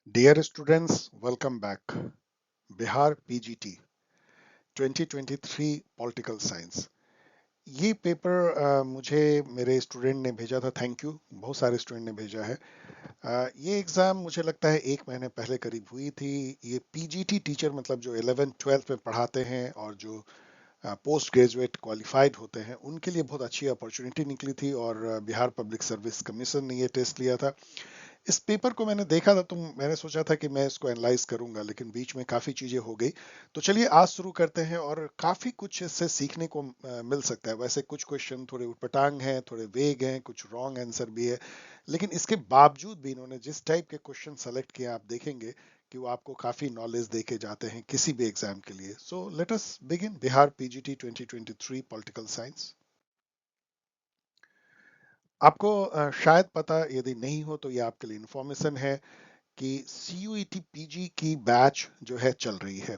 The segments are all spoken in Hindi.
Dear students, welcome back. Bihar PGT 2023 political science. ये पेपर मुझे मेरे स्टूडेंट ने भेजा था। थैंक यू, बहुत सारे स्टूडेंट ने भेजा है। ये एग्जाम मुझे लगता है 1 महीने पहले करीब हुई थी। ये पीजीटी टीचर मतलब जो 11th 12th में पढ़ाते हैं और जो पोस्ट ग्रेजुएट क्वालिफाइड होते हैं उनके लिए बहुत अच्छी अपॉर्चुनिटी निकली थी। और बिहार पब्लिक सर्विस कमीशन ने ये टेस्ट लिया था। इस पेपर को मैंने देखा था तो मैंने सोचा था कि मैं इसको एनालाइज करूंगा, लेकिन बीच में काफी चीजें हो गई। तो चलिए आज शुरू करते हैं और काफी कुछ इससे सीखने को मिल सकता है। वैसे कुछ क्वेश्चन थोड़े उटपटांग हैं, थोड़े वेग हैं, कुछ रॉन्ग आंसर भी है, लेकिन इसके बावजूद भी इन्होंने जिस टाइप के क्वेश्चन सेलेक्ट किए आप देखेंगे कि वो आपको काफी नॉलेज दे के जाते हैं किसी भी एग्जाम के लिए। So let us begin Bihar PGT 2023 political science. आपको शायद पता, यदि नहीं हो तो ये आपके लिए इंफॉर्मेशन है कि CUET पीजी की बैच जो है चल रही है।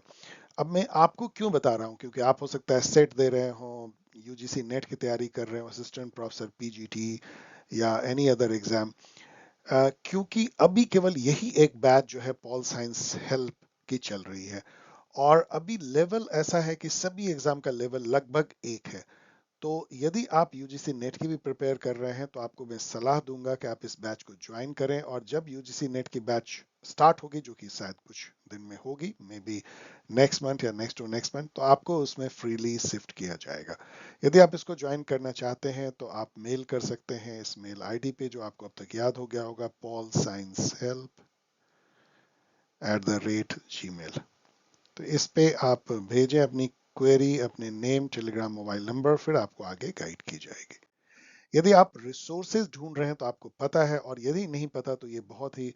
अब मैं आपको क्यों बता रहा हूँ, क्योंकि आप हो सकता है सेट दे रहे हो, यूजीसी नेट की तैयारी कर रहे हो, असिस्टेंट प्रोफेसर पीजीटी या एनी अदर एग्जाम। क्योंकि अभी केवल यही एक बैच जो है पॉल साइंस हेल्प की चल रही है। और अभी लेवल ऐसा है कि सभी एग्जाम का लेवल लगभग एक है। तो यदि आप यूजीसी नेट की भी प्रिपेयर कर रहे हैं तो आपको मैं सलाह दूंगा कि आप इस बैच को ज्वाइन करें। और जब यूजीसी नेट की बैच स्टार्ट होगी, जो कि शायद कुछ दिन में होगी, मे बी नेक्स्ट मंथ या नेक्स्ट टू नेक्स्ट मंथ, तो आपको उसमें फ्रीली शिफ्ट किया जाएगा। यदि आप इसको ज्वाइन करना चाहते हैं तो आप मेल कर सकते हैं इस मेल आईडी पे, जो आपको अब तक याद हो गया होगा, paulsciencehelp@gmail। तो इस पे आप भेजें अपनी क्वेरी, अपने नेम, टेलीग्राम मोबाइल नंबर, फिर आपको आगे गाइड की जाएगी। यदि आप रिसोर्सेज ढूंढ रहे हैं तो आपको पता है, और यदि नहीं पता तो ये बहुत ही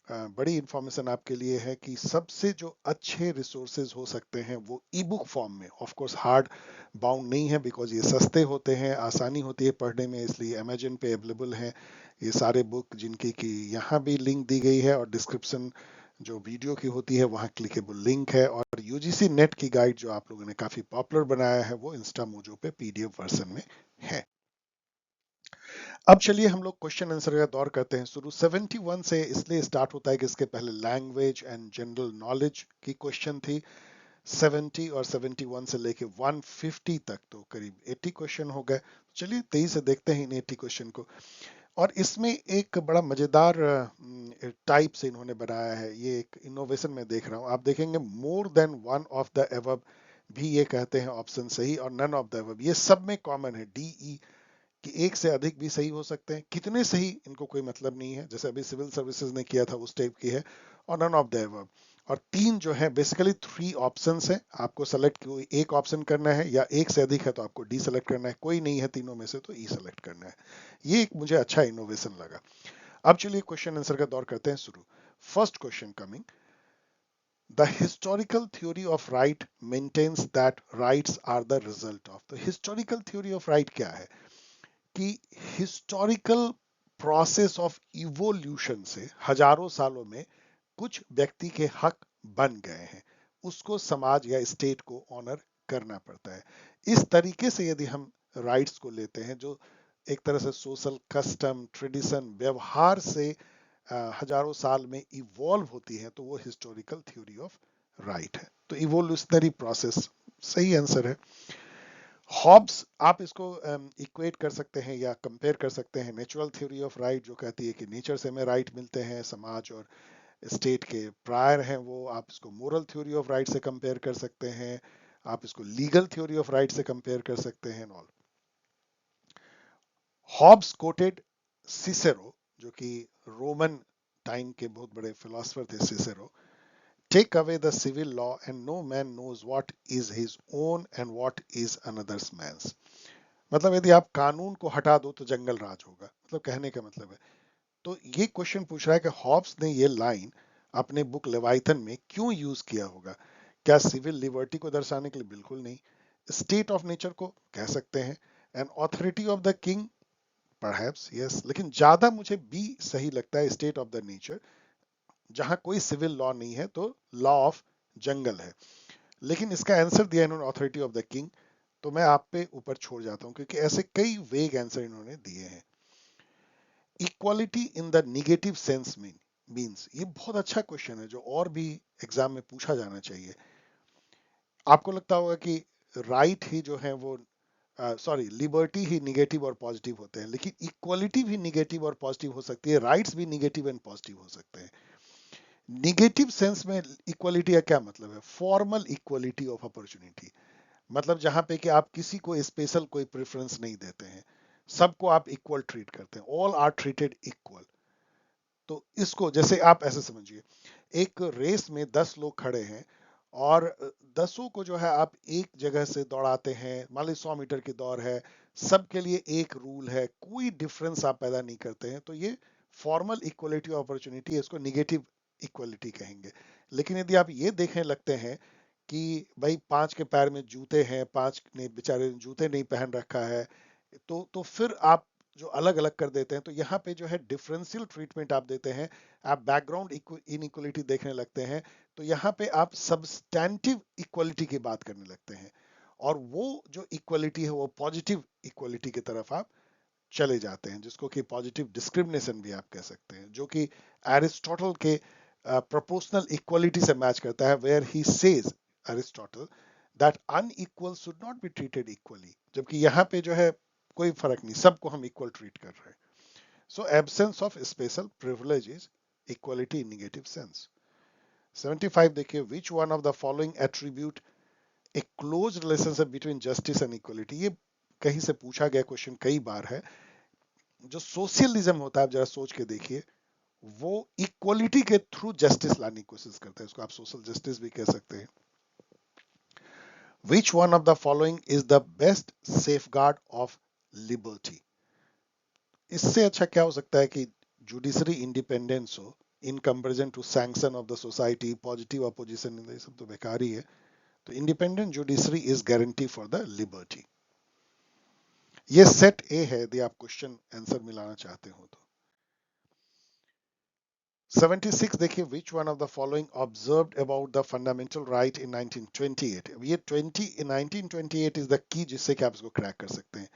बड़ी इंफॉर्मेशन आपके लिए है कि सबसे जो अच्छे रिसोर्सेज हो सकते हैं वो ई बुक फॉर्म में, ऑफ कोर्स हार्ड बाउंड नहीं है, बिकॉज ये सस्ते होते हैं, आसानी होती है पढ़ने में, इसलिए अमेजन पे अवेलेबल हैं ये सारे बुक, जिनकी कि यहाँ भी लिंक दी गई है और डिस्क्रिप्शन जो वीडियो की होती है वहाँ क्लिकेबल लिंक है। और यूजीसी नेट की गाइड जो आप लोगों ने काफी पॉपुलर बनाया है वो इंस्टा मोजो पे पीडीएफ वर्जन में है। अब चलिए हम लोग क्वेश्चन आंसर का दौर करते हैं शुरू। 71 से इसलिए स्टार्ट होता है कि इसके पहले लैंग्वेज एंड जनरल नॉलेज की क्वेश्चन थी। 70 और 71 से लेके 150 तक तो करीब 80 क्वेश्चन हो गए। चलिए तेजी से देखते हैं इन 80 क्वेश्चन को। और इसमें एक बड़ा मजेदार टाइप से इन्होंने बनाया है, ये एक इनोवेशन में देख रहा हूँ। आप देखेंगे more than one of the above भी ये कहते हैं ऑप्शन सही, और नन ऑफ द एबव ये सब में कॉमन है। DE कि एक से अधिक भी सही हो सकते हैं, कितने सही इनको कोई मतलब नहीं है, जैसे अभी सिविल सर्विसेज ने किया था उस टाइप की है। और नन ऑफ द एबव। और तीन जो है बेसिकली 3 ऑप्शंस है, आपको सेलेक्ट कोई एक ऑप्शन करना है, या एक से अधिक है तो आपको डी सेलेक्ट करना है, कोई नहीं है तीनों में से तो ई सेलेक्ट करना है। ये एक मुझे अच्छा इनोवेशन लगा। अब चलिए क्वेश्चन आंसर का दौर करते हैं शुरू। First question coming, the historical theory of right maintains that rights are the result of. The historical theory of right क्या है कि हिस्टोरिकल प्रोसेस ऑफ इवोल्यूशन से हजारों सालों में कुछ व्यक्ति के हक बन गए हैं, उसको समाज या स्टेट को ऑनर करना पड़ता है। इस तरीके से यदि हम राइट्स को लेते हैं, जो एक तरह से सोशल कस्टम, ट्रेडिशन, व्यवहार से हजारों साल में इवॉल्व होती है, तो वो हिस्टोरिकल थ्योरी ऑफ राइट है। तो इवोल्यूशनरी प्रोसेस सही आंसर है। हॉब्स, आप इसको इक्वेट कर सकते हैं या कंपेयर कर सकते हैं नेचुरल थ्योरी ऑफ राइट, जो कहती है कि नेचर से हमें राइट मिलते हैं, समाज और स्टेट के प्रायर हैं वो। आप इसको मोरल थ्योरी ऑफ राइट से कंपेयर कर सकते हैं, आप इसको लीगल थ्योरी ऑफ राइट से कंपेयर कर सकते हैं। ऑल हॉब्स कोटेड सिसेरो, जो कि रोमन टाइम के बहुत बड़े फिलोसफर थे Cicero, take away the civil law and no man knows what is his own and what is another's man's. मतलब यदि आप कानून को हटा दो तो जंगल राज होगा, मतलब कहने का मतलब है। तो ये क्वेश्चन पूछ रहा है कि हॉब्स ने ये लाइन अपने बुक लेवाइथन में क्यों यूज किया होगा। क्या सिविल लिबर्टी को दर्शाने के लिए? बिल्कुल नहीं। स्टेट ऑफ नेचर को कह सकते हैं। And authority of the king, perhaps yes, लेकिन ज्यादा मुझे बी सही लगता है, स्टेट ऑफ द नेचर। जहां कोई सिविल लॉ नहीं है तो लॉ ऑफ जंगल है। लेकिन इसका आंसर दिया इन्होंने ऑथोरिटी ऑफ द किंग, तो मैं आप पे ऊपर छोड़ जाता हूं, क्योंकि ऐसे कई वेग आंसर इन्होंने दिए हैं। Equality in the negative sense mean, means? ये बहुत अच्छा क्वेश्चन है जो और भी एग्जाम में पूछा जाना चाहिए। आपको लगता होगा कि राइट ही जो है वो सॉरी लिबर्टी ही निगेटिव और पॉजिटिव होते हैं, लेकिन इक्वलिटी भी निगेटिव और पॉजिटिव हो सकती है, राइट्स भी निगेटिव एंड पॉजिटिव हो सकते हैं। निगेटिव सेंस में इक्वलिटी का क्या मतलब है? फॉर्मल इक्वलिटी ऑफ अपॉर्चुनिटी, मतलब जहां पे कि आप किसी को स्पेशल कोई प्रेफरेंस नहीं देते हैं, सबको आप इक्वल ट्रीट करते हैं, ऑल आर ट्रीटेड इक्वल। तो इसको जैसे आप ऐसे समझिए, एक रेस में 10 लोग खड़े हैं और 10 को जो है आप एक जगह से दौड़ाते हैं, मान लीजिए 100 मीटर की दौड़ है, सबके लिए एक रूल है, कोई डिफरेंस आप पैदा नहीं करते हैं, तो ये फॉर्मल इक्वलिटी अपॉर्चुनिटी है, इसको निगेटिव इक्वलिटी कहेंगे। लेकिन यदि आप ये देखने लगते हैं कि भाई 5 के पैर में जूते हैं, 5 ने बेचारे जूते नहीं पहन रखा है, तो फिर आप जो अलग अलग कर देते हैं, तो यहाँ पे जो है डिफरेंशियल ट्रीटमेंट आप देते हैं, आप बैकग्राउंड इनइक्वलिटी देखने लगते हैं, तो यहाँ पे आप सब्सटैंटिव इक्वलिटी की बात करने लगते हैं, और वो जो इक्वलिटी है वो पॉजिटिव इक्वलिटी की तरफ आप चले जाते हैं, जिसको कि पॉजिटिव डिस्क्रिमिनेशन भी आप कह सकते हैं, जो कि एरिस्टोटल के प्रोपोर्शनल इक्वलिटी से मैच करता है, where he says, Aristotle, that unequal should not be treated equally, जबकि यहाँ पे जो है कोई फर्क नहीं, सबको हम इक्वल ट्रीट कर रहे हैं। So absence of special privileges, equality in negative sense. 75 देखिए, which one of the following attribute a close relationship between justice and equality? ये कहीं से पूछा गया क्वेश्चन कई बार है। जो सोशलिज्म होता है, आप जरा सोच के देखिए, वो इक्वलिटी के थ्रू जस्टिस लाने की कोशिश करते हैं, इसको आप सोशल जस्टिस भी कह सकते हैं। Which one of the following is the best safeguard of liberty? इससे अच्छा क्या हो सकता है कि जुडिशरी इंडिपेंडेंस हो in comparison to sanction of the society, positive opposition, ये सब तो बेकार ही है। तो independent judiciary is guarantee for the liberty. ये सेट ए है यदि आप क्वेश्चन आंसर मिलाना चाहते हो तो। 76 देखिए, which one of the following observed about the fundamental right in 1928? ये 1928 इज द की जिससे कि आप इसको क्रैक कर सकते हैं।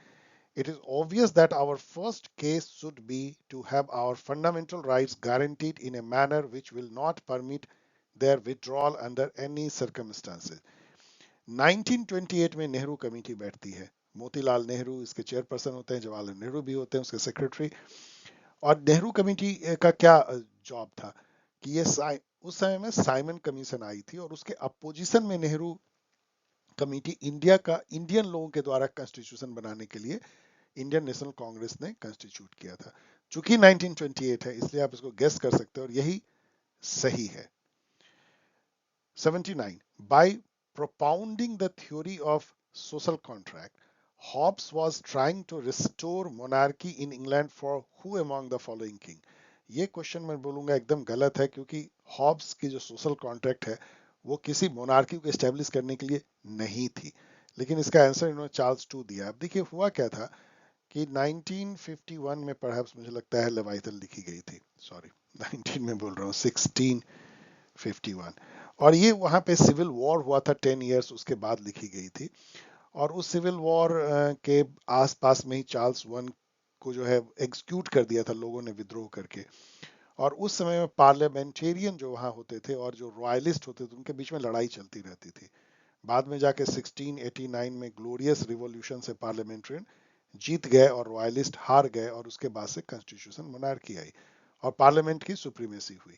It is obvious that our first case should be to have our fundamental rights guaranteed in a manner which will not permit their withdrawal under any circumstances. 1928 में नेहरू कमेटी बैठती है, मोतीलाल नेहरू इसके चेयरपर्सन होते हैं, जवाहरलाल नेहरू भी होते हैं उसके सेक्रेटरी। और नेहरू कमेटी का क्या जॉब था कि ये उस समय में साइमन कमीशन आई थी, और उसके अपोजिशन में नेहरू कमेटी इंडिया का, इंडियन लोगों के द्वारा कॉन्स्टिट्यूशन बनाने के लिए इंडियन नेशनल कांग्रेस ने कंस्टिट्यूट किया था। चूंकि 1928 है इसलिए आप इसको गेस कर सकते हो, और यही सही है। 79 by propounding the theory of social contract, Hobbes was trying to restore monarchy in England for who among the following king? ये क्वेश्चन मैं बोलूंगा एकदम गलत है, क्योंकि हॉब्स की जो सोशल कॉन्ट्रैक्ट है वो किसी मोनार्की को एस्टेब्लिश करने के लिए नहीं थी, लेकिन इसका आंसर इन्होंने चार्ल्स टू दिया। अब देखिए हुआ क्या था कि 1951 में परहैप्स मुझे लगता है लेवाइथन लिखी गई थी, सॉरी 19 में बोल रहा हूँ, 1651, और ये वहां पे सिविल वॉर हुआ था 10 इयर्स उसके बाद लिखी गई थी। और उस सिविल वॉर के आसपास में ही चार्ल्स वन को जो है एग्जीक्यूट कर दिया था लोगों ने विद्रोह करके। और उस समय में पार्लियामेंटेरियन जो वहां होते थे और जो रॉयलिस्ट होते थे उनके बीच में लड़ाई चलती रहती थी। बाद में जाके 1689 में ग्लोरियस रिवॉल्यूशन से पार्लियामेंटेरियन जीत गए और रॉयलिस्ट हार गए, और उसके बाद से कॉन्स्टिट्यूशन मोनार्की आई और पार्लियामेंट की सुप्रीमेसी हुई।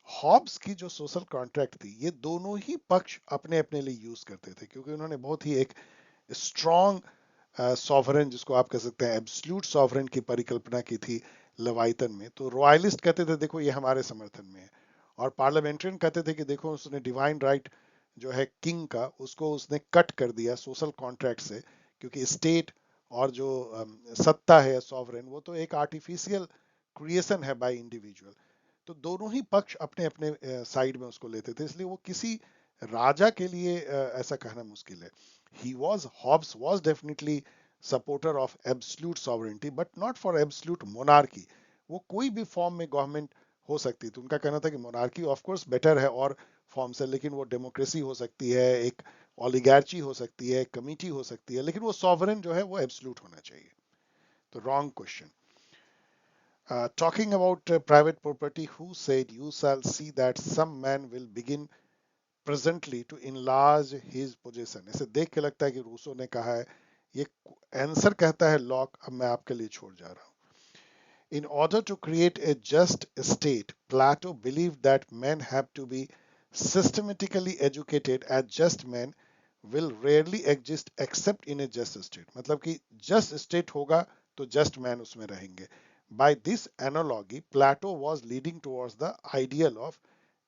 हॉब्स की जो सोशल कॉन्ट्रैक्ट थी ये दोनों ही पक्ष अपने अपने लिए यूज करते थे, क्योंकि उन्होंने बहुत ही एक स्ट्रॉन्ग सॉवरेन, जिसको आप कह सकते हैं एब्सोल्यूट सॉवरेन की परिकल्पना की थी लेवाइथन में। तो रॉयलिस्ट कहते थे देखो ये हमारे समर्थन में है, और पार्लियामेंटेरियन कहते थे कि देखो उसने डिवाइन राइट जो है किंग का, उसको उसने कट कर दिया सोशल कॉन्ट्रैक्ट से, क्योंकि स्टेट और जो सत्ता है सॉवरेन वो तो एक आर्टिफिशियल क्रिएशन है बाय इंडिविजुअल। तो दोनों ही पक्ष अपने अपने साइड में उसको लेते थे, इसलिए वो किसी राजा के लिए ऐसा कहना मुश्किल है। Hobbes was definitely supporter of absolute sovereignty but not for absolute monarchy। वो कोई भी फॉर्म में गवर्नमेंट हो सकती थी, उनका कहना था कि मोनार्की ऑफ कोर्स बेटर है और फॉर्म से, लेकिन वो डेमोक्रेसी हो सकती है, एक ओलिगार्ची हो सकती है, कमिटी हो सकती है, लेकिन वो सॉवरेन जो है वो एब्सोल्यूट होना चाहिए। तो wrong question. Talking about private property, who said you shall see that some man will begin presently to enlarge his possession? ऐसे देख के लगता है कि रूसो ने कहा है, ये आंसर कहता है लॉक। अब मैं आपके लिए छोड़ जा रहा हूं। In order to create a just state, Plato believed that men have to be systematically educated as just men will rarely exist except in a just state. मतलब कि just state होगा तो just man उसमें रहेंगे. By this analogy, Plato was leading towards the ideal of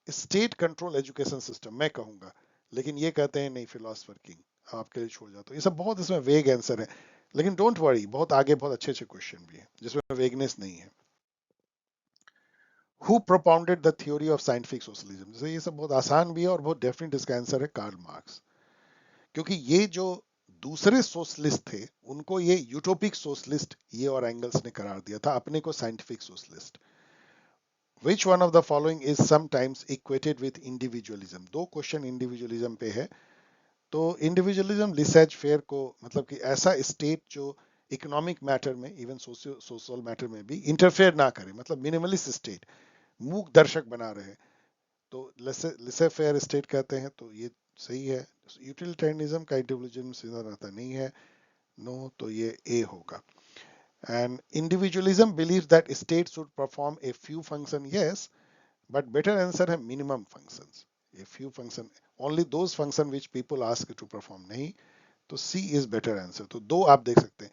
state control education system, मैं कहूंगा। लेकिन ये कहते हैं नहीं, फिलोसफर किंग। आपके लिए छोड़ जाता हूँ। ये सब बहुत इसमें वेग आंसर है, लेकिन डोंट वरी, बहुत आगे बहुत अच्छे अच्छे क्वेश्चन भी है जिसमें वेगनेस नहीं है। Who propounded the theory of scientific socialism? जैसे ये सब बहुत आसान भी है और बहुत डेफिनेट इसका आंसर है कार्ल मार्क्स। क्योंकि ये जो दूसरे सोशलिस्ट थे उनको ये यूटोपिक सोशलिस्ट ये और एंगल्स ने करार दिया था, अपने को scientific socialist. Which one of the following is sometimes equated with individualism? दो क्वेश्चन इंडिविजुअलिज्म पे है। तो इंडिविजुअलिज्म लिसेज फेयर को मतलब कि ऐसा स्टेट जो इकोनॉमिक मैटर में, इवन सोशल मैटर में भी इंटरफेयर ना करे, मतलब मिनिमलिस्ट स्टेट, मूक दर्शक बना रहे, तो लिसे फेयर स्टेट कहते हैं। तो ये सही है। यूटिलिटेरियनिज्म का इंडिविजुअलिज्म सीधा रहता नहीं है, नो, तो ये ए होगा। And individualism believe that state should perform a few function, yes, but better answer है minimum functions. A few function, only those function which people ask to perform, नहीं। तो सी इज बेटर आंसर। तो दो आप देख सकते हैं।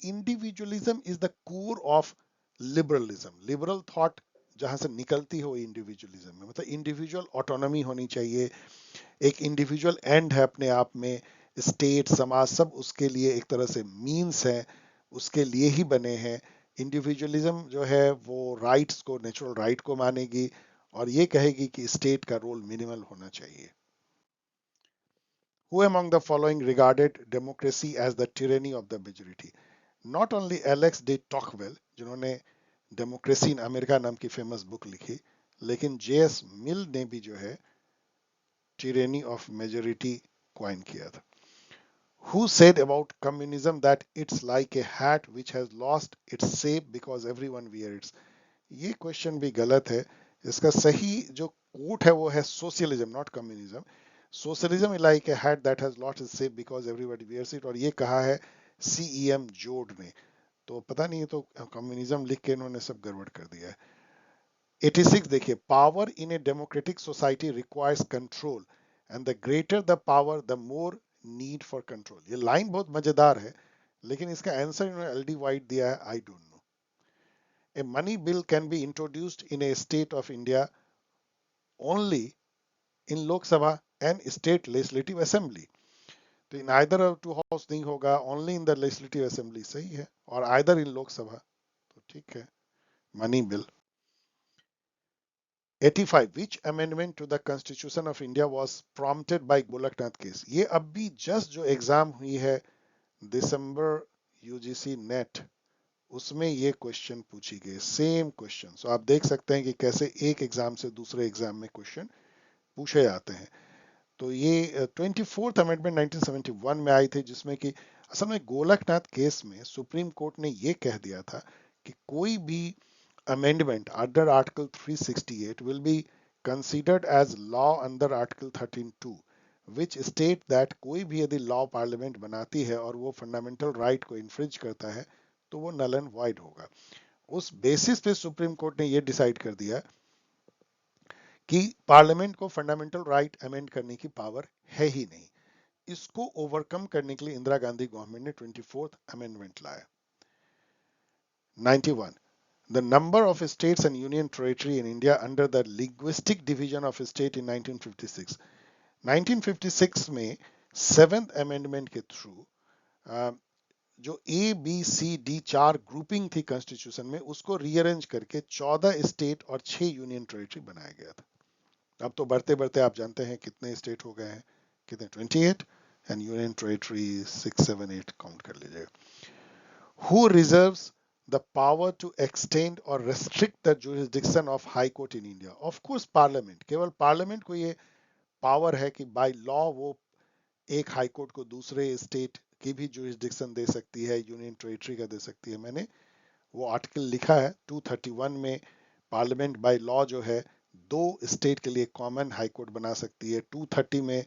Individualism is the core of liberalism. Liberal thought जहां से निकलती हो इंडिविजुअलिज्म में, मतलब इंडिविजुअल ऑटोनॉमी होनी चाहिए, एक इंडिविजुअल एंड है अपने आप में, स्टेट समाज सब उसके लिए एक तरह से मीन्स है, उसके लिए ही बने हैं। इंडिविजुअलिज्म जो है वो राइट्स को, नेचुरल राइट को मानेगी और ये कहेगी कि स्टेट का रोल मिनिमल होना चाहिए। Who among the following regarded democracy as the tyranny of the majority? Not only Alex de Tocqueville, जिन्होंने डेमोक्रेसी इन अमेरिका नाम की फेमस बुक लिखी, लेकिन जेएस मिल ने भी जो है tyranny of majority क्वाइन किया था। Who said about communism that it's like a hat which has lost its shape because everyone wears it? ये क्वेश्चन भी गलत है। इसका सही जो कोट है वो है socialism, not communism. Socialism is like a hat that has lost its shape because everybody wears it, और ये कहा है सीईएम जोड ने। तो पता नहीं, तो कम्युनिज्म लिख के इन्होंने सब गड़बड़ कर दिया है। 86 देखिए, power in a democratic society requires control and the greater the power the more need for control. ये लाइन बहुत मजेदार है, लेकिन इसका आंसर इन्होंने एलडी वाइट दिया है, I don't know. A money bill can be introduced in a state of India only in Lok Sabha and state legislative assembly. तो इन either of two house नहीं होगा, only in the legislative assembly सही है, और either in लोक सभा। तो ठीक है, money bill. 85, which amendment to the constitution of India was prompted by Golaknath case? ये अब भी जस्ट जो एग्जाम हुई है दिसंबर यूजीसी नेट, उसमें ये क्वेश्चन पूछी गई, सेम क्वेश्चन। सो आप देख सकते हैं कि कैसे एक एग्जाम से दूसरे एग्जाम में क्वेश्चन पूछे जाते हैं। तो ये 24th अमेंडमेंट 1971 में आई थी, जिसमें कि असल में गोलकनाथ केस में सुप्रीम कोर्ट ने ये कह दिया था कि कोई भी amendment under article 368 will be considered as law under article 13(2) which state that कोई भी यदि लॉ पार्लियामेंट बनाती है और वो फंडामेंटल राइट को इन्फ्रिंज करता है तो वो नल एंड वाइड होगा। उस बेसिस पे सुप्रीम कोर्ट ने ये डिसाइड कर दिया कि पार्लियामेंट को फंडामेंटल राइट अमेंड करने की पावर है ही नहीं। इसको ओवरकम करने के लिए इंदिरा गांधी गवर्नमेंट ने 24th अमेंडमेंट लाया। 91, the number of states and union territory in India under the linguistic division of state in 1956। 1956 में 7th अमेंडमेंट के थ्रू जो ए बी सी डी चार ग्रुपिंग थी कॉन्स्टिट्यूशन में, उसको रीअरेंज करके 14 स्टेट और 6 यूनियन टेरिटरी बनाया गया था। अब तो बढ़ते बढ़ते आप जानते हैं कितने स्टेट हो गए हैं, कितने, 28, एंड यूनियन टेरिटरी 6, 7, 8 काउंट कर लीजिएगा। Who reserves the power to extend और restrict the jurisdiction of high court in India? Of course parliament, केवल पार्लियामेंट को ये पावर है कि बाय लॉ वो एक हाई कोर्ट को दूसरे स्टेट की भी जुरिस्डिक्शन दे सकती है, यूनियन टेरिटरी का दे सकती है। मैंने वो आर्टिकल लिखा है 231 में। पार्लियामेंट बाय लॉ जो है 2 स्टेट के लिए कॉमन हाई कोर्ट बना सकती है। 230 में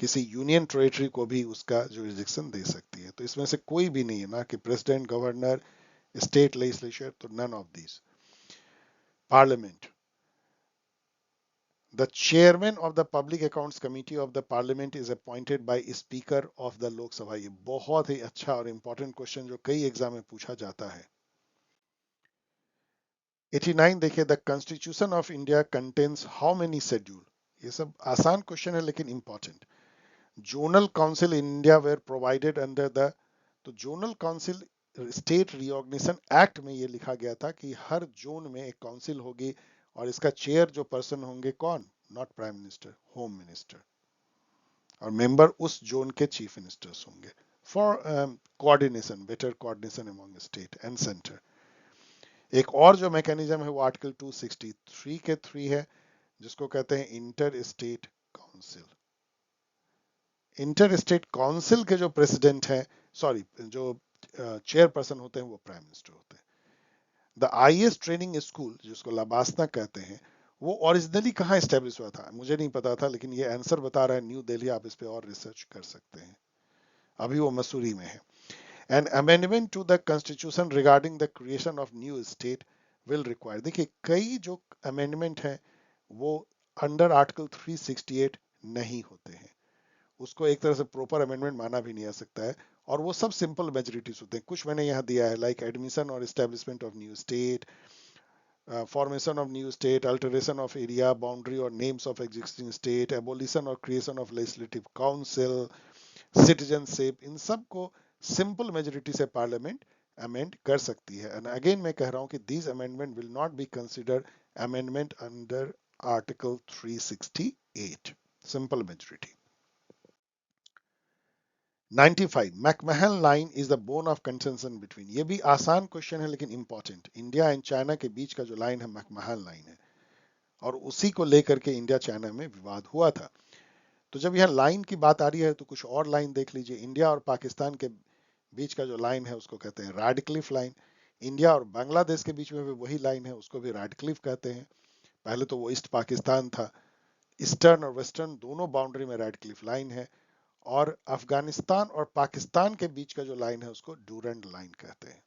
किसी यूनियन टेरिटरी को भी उसका जुरिसडिक्शन दे सकती है। तो इसमें से कोई भी नहीं है, ना कि प्रेसिडेंट, गवर्नर, स्टेट लेजिस्लेचर, तो none of this. Parliament, the chairman of the public accounts committee of the parliament is appointed by speaker of the lok sabha। ये बहुत ही अच्छा और इंपॉर्टेंट क्वेश्चन जो कई एग्जाम में पूछा जाता है। 89 देखिए, the constitution of India contains how many schedule. ये सब आसान क्वेश्चन है लेकिन important. Zonal council in India were provided under the, तो zonal council state reorganisation act में ये लिखा गया था कि हर जोन में एक काउंसिल होगी और इसका चेयर जो पर्सन होंगे कौन, not prime minister, home minister, और मेंबर उस जोन के चीफ मिनिस्टर्स होंगे for coordination, better coordination among state and centre. एक और जो मैकेनिज्म है वो आर्टिकल 263 के 3 है, जिसको कहते हैं inter state council. Inter state council के जो प्रेसिडेंट हैं, सॉरी, जो चेयरपर्सन होते हैं वो प्राइम मिनिस्टर होते हैं। द आईएएस ट्रेनिंग स्कूल, जिसको लबासना कहते हैं, वो ओरिजिनली कहाँ स्टेब्लिश हुआ था मुझे नहीं पता था, लेकिन ये आंसर बता रहा है न्यू दिल्ली। आप इस पे और रिसर्च कर सकते हैं। अभी वो मसूरी में है। An amendment to the constitution regarding the creation of new state will require, देखिए कई जो अमेंडमेंट है वो अंडर आर्टिकल 368 नहीं होते हैं। उसको एक तरह से प्रॉपर अमेंडमेंट माना भी नहीं आ सकता है, और वो सब सिंपल मेजोरिटीज होते हैं। कुछ मैंने यहाँ दिया है, लाइक एडमिशन और establishment of new state, formation of new state, alteration of area boundary or names of existing state, abolition or creation of legislative council, citizenship, इन सब को सिंपल मेजोरिटी से पार्लियामेंट अमेंड कर सकती है। एंड अगेन मैं कह रहा हूं कि these amendment will not be considered amendment under article 368, simple majority. 95, McMahon line is the bone of contention between, ये भी आसान क्वेश्चन है लेकिन इंपॉर्टेंट। इंडिया एंड चाइना के बीच का जो लाइन है मैकमहल लाइन है, और उसी को लेकर के इंडिया चाइना में विवाद हुआ था। तो जब यह लाइन की बात आ रही है तो कुछ और लाइन देख लीजिए। इंडिया और पाकिस्तान के बीच का जो लाइन है उसको कहते हैं रेडक्लिफ लाइन। इंडिया और बांग्लादेश के बीच में भी वही लाइन है, उसको भी रेडक्लिफ कहते हैं। पहले तो वो ईस्ट पाकिस्तान था। ईस्टर्न और वेस्टर्न दोनों बाउंड्री में रेडक्लिफ लाइन है। और अफगानिस्तान और पाकिस्तान के बीच का जो लाइन है उसको डूरंड लाइन कहते हैं।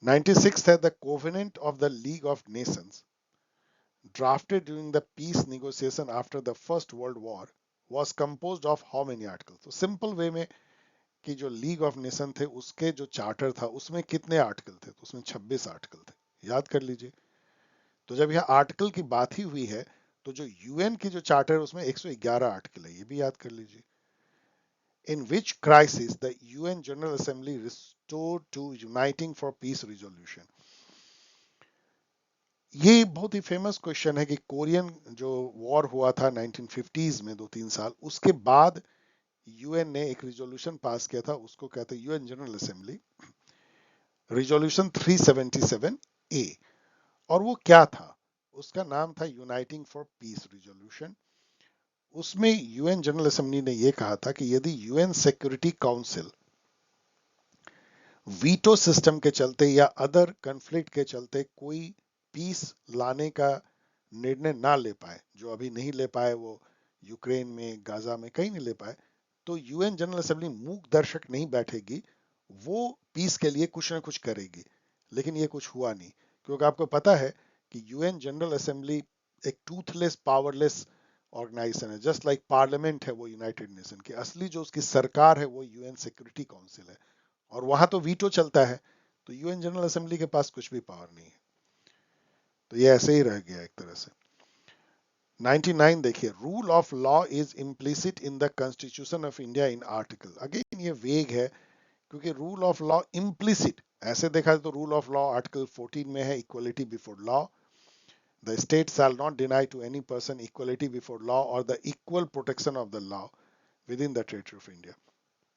96 है, the covenant of the league of Nations drafted during the peace negotiation after the first world war was composed of how many articles। तो सिंपल वे में कि जो लीग ऑफ नेशन थे उसके जो चार्टर था उसमें कितने आर्टिकल थे, तो उसमें 26 आर्टिकल थे, याद कर लीजिए। तो जब यह आर्टिकल की बात ही हुई है तो जो यूएन की जो चार्टर है उसमें 111 आर्टिकल है, ये भी याद कर लीजिए। In which crisis the UN general assembly restored to uniting for peace resolution. ये बहुत ही फेमस क्वेश्चन है कि कोरियन जो वॉर हुआ था 1950s में 2-3 साल, उसके बाद यूएन ने एक रिजोल्यूशन पास किया था, उसको कहते हैं यूएन जनरल असेंबली रिजोल्यूशन 377 ए। और वो क्या था, उसका नाम था यूनाइटिंग फॉर पीस रिजोल्यूशन। उसमें यूएन जनरल असेंबली ने यह कहा था कि यदि UN security council veto system के चलते या अदर कॉन्फ्लिक्ट के चलते कोई पीस लाने का निर्णय ना ले पाए, जो अभी नहीं ले पाए, वो यूक्रेन में, गाजा में कहीं नहीं ले पाए, तो यूएन जनरल असेंबली मूक दर्शक नहीं बैठेगी, वो पीस के लिए कुछ ना कुछ करेगी। लेकिन ये कुछ हुआ नहीं, क्योंकि आपको पता है कि यूएन जनरल असेंबली एक टूथलेस पावरलेस ऑर्गेनाइजेशन है, जस्ट लाइक पार्लियामेंट है वो यूनाइटेड नेशन की। असली जो उसकी सरकार है वो यूएन सिक्योरिटी काउंसिल है, और वहां तो वीटो चलता है, तो यूएन जनरल असेंबली के पास कुछ भी पावर नहीं है। तो ये ऐसे ही रह गया एक तरह से। 99 देखिए, rule of law is implicit in the constitution of India in article. Again ये वेग है, क्योंकि रूल ऑफ लॉ इम्प्लिसिट ऐसे देखा जाए तो रूल ऑफ लॉ आर्टिकल 14 में है, equality before law, the state shall not deny to any person equality before law और the equal protection of the law within the territory of India.